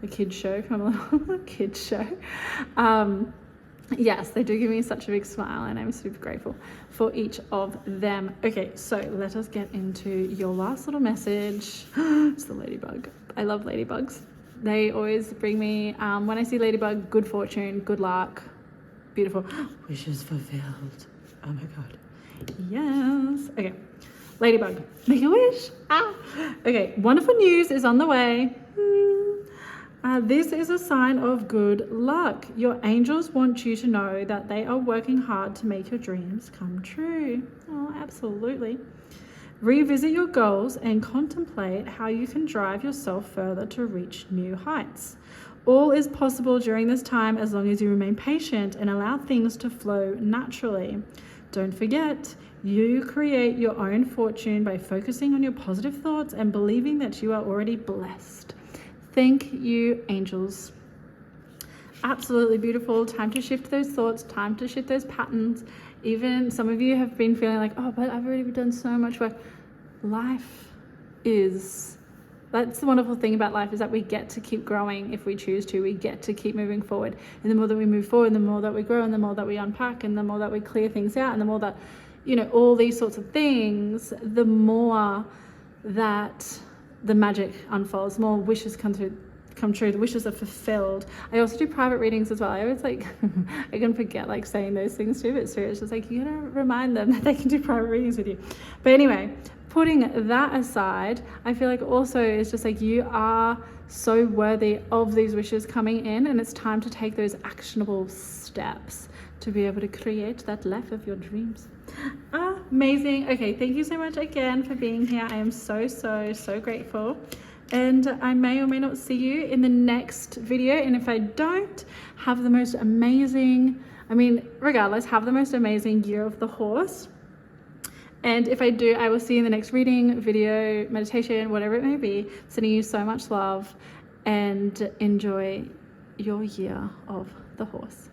Speaker 1: a kid's show from a little kid's show. Yes, they do give me such a big smile and I'm super grateful for each of them. Okay, so let us get into your last little message. It's the ladybug. I love ladybugs. They always bring me, when I see ladybug, good fortune, good luck, beautiful. Wishes fulfilled. Oh my God. Yes. Okay. Ladybug, make a wish. Okay, wonderful news is on the way. This is a sign of good luck. Your angels want you to know that they are working hard to make your dreams come true. Oh, absolutely. Revisit your goals and contemplate how you can drive yourself further to reach new heights. All is possible during this time as long as you remain patient and allow things to flow naturally. Don't forget, you create your own fortune by focusing on your positive thoughts and believing that you are already blessed. Thank you, angels. Absolutely beautiful. Time to shift those thoughts, time to shift those patterns. Even some of you have been feeling like, oh, but I've already done so much work. That's the wonderful thing about life, is that we get to keep growing if we choose to. We get to keep moving forward. And the more that we move forward, the more that we grow, and the more that we unpack, and the more that we clear things out, and the more that, all these sorts of things, the more that the magic unfolds, more wishes come true, the wishes are fulfilled. I also do private readings as well. I always I can forget saying those things too, but it's just you gotta remind them that they can do private readings with you. But anyway, putting that aside, I feel like also it's just you are so worthy of these wishes coming in, and it's time to take those actionable steps to be able to create that life of your dreams. Amazing. Okay, thank you so much again for being here. I am so grateful. And I may or may not see you in the next video. And if I don't, have the most amazing, regardless, have the most amazing year of the horse. And if I do, I will see you in the next reading, video, meditation, whatever it may be. Sending you so much love and enjoy your year of the horse.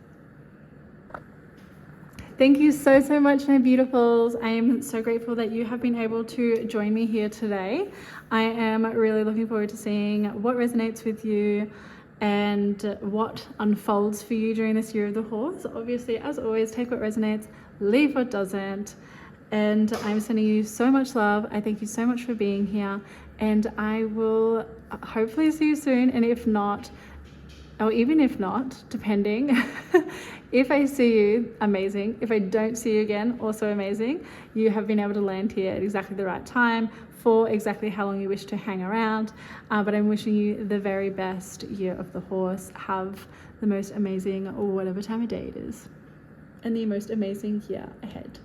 Speaker 1: Thank you so much, my beautifuls. I am so grateful that you have been able to join me here today. I am really looking forward to seeing what resonates with you and what unfolds for you during this year of the horse. Obviously, as always, take what resonates, leave what doesn't. And I'm sending you so much love. I thank you so much for being here. And I will hopefully see you soon. And if not, or even if not, depending, if I see you, amazing. If I don't see you again, also amazing. You have been able to land here at exactly the right time for exactly how long you wish to hang around. But I'm wishing you the very best year of the horse. Have the most amazing, whatever time of day it is, and the most amazing year ahead.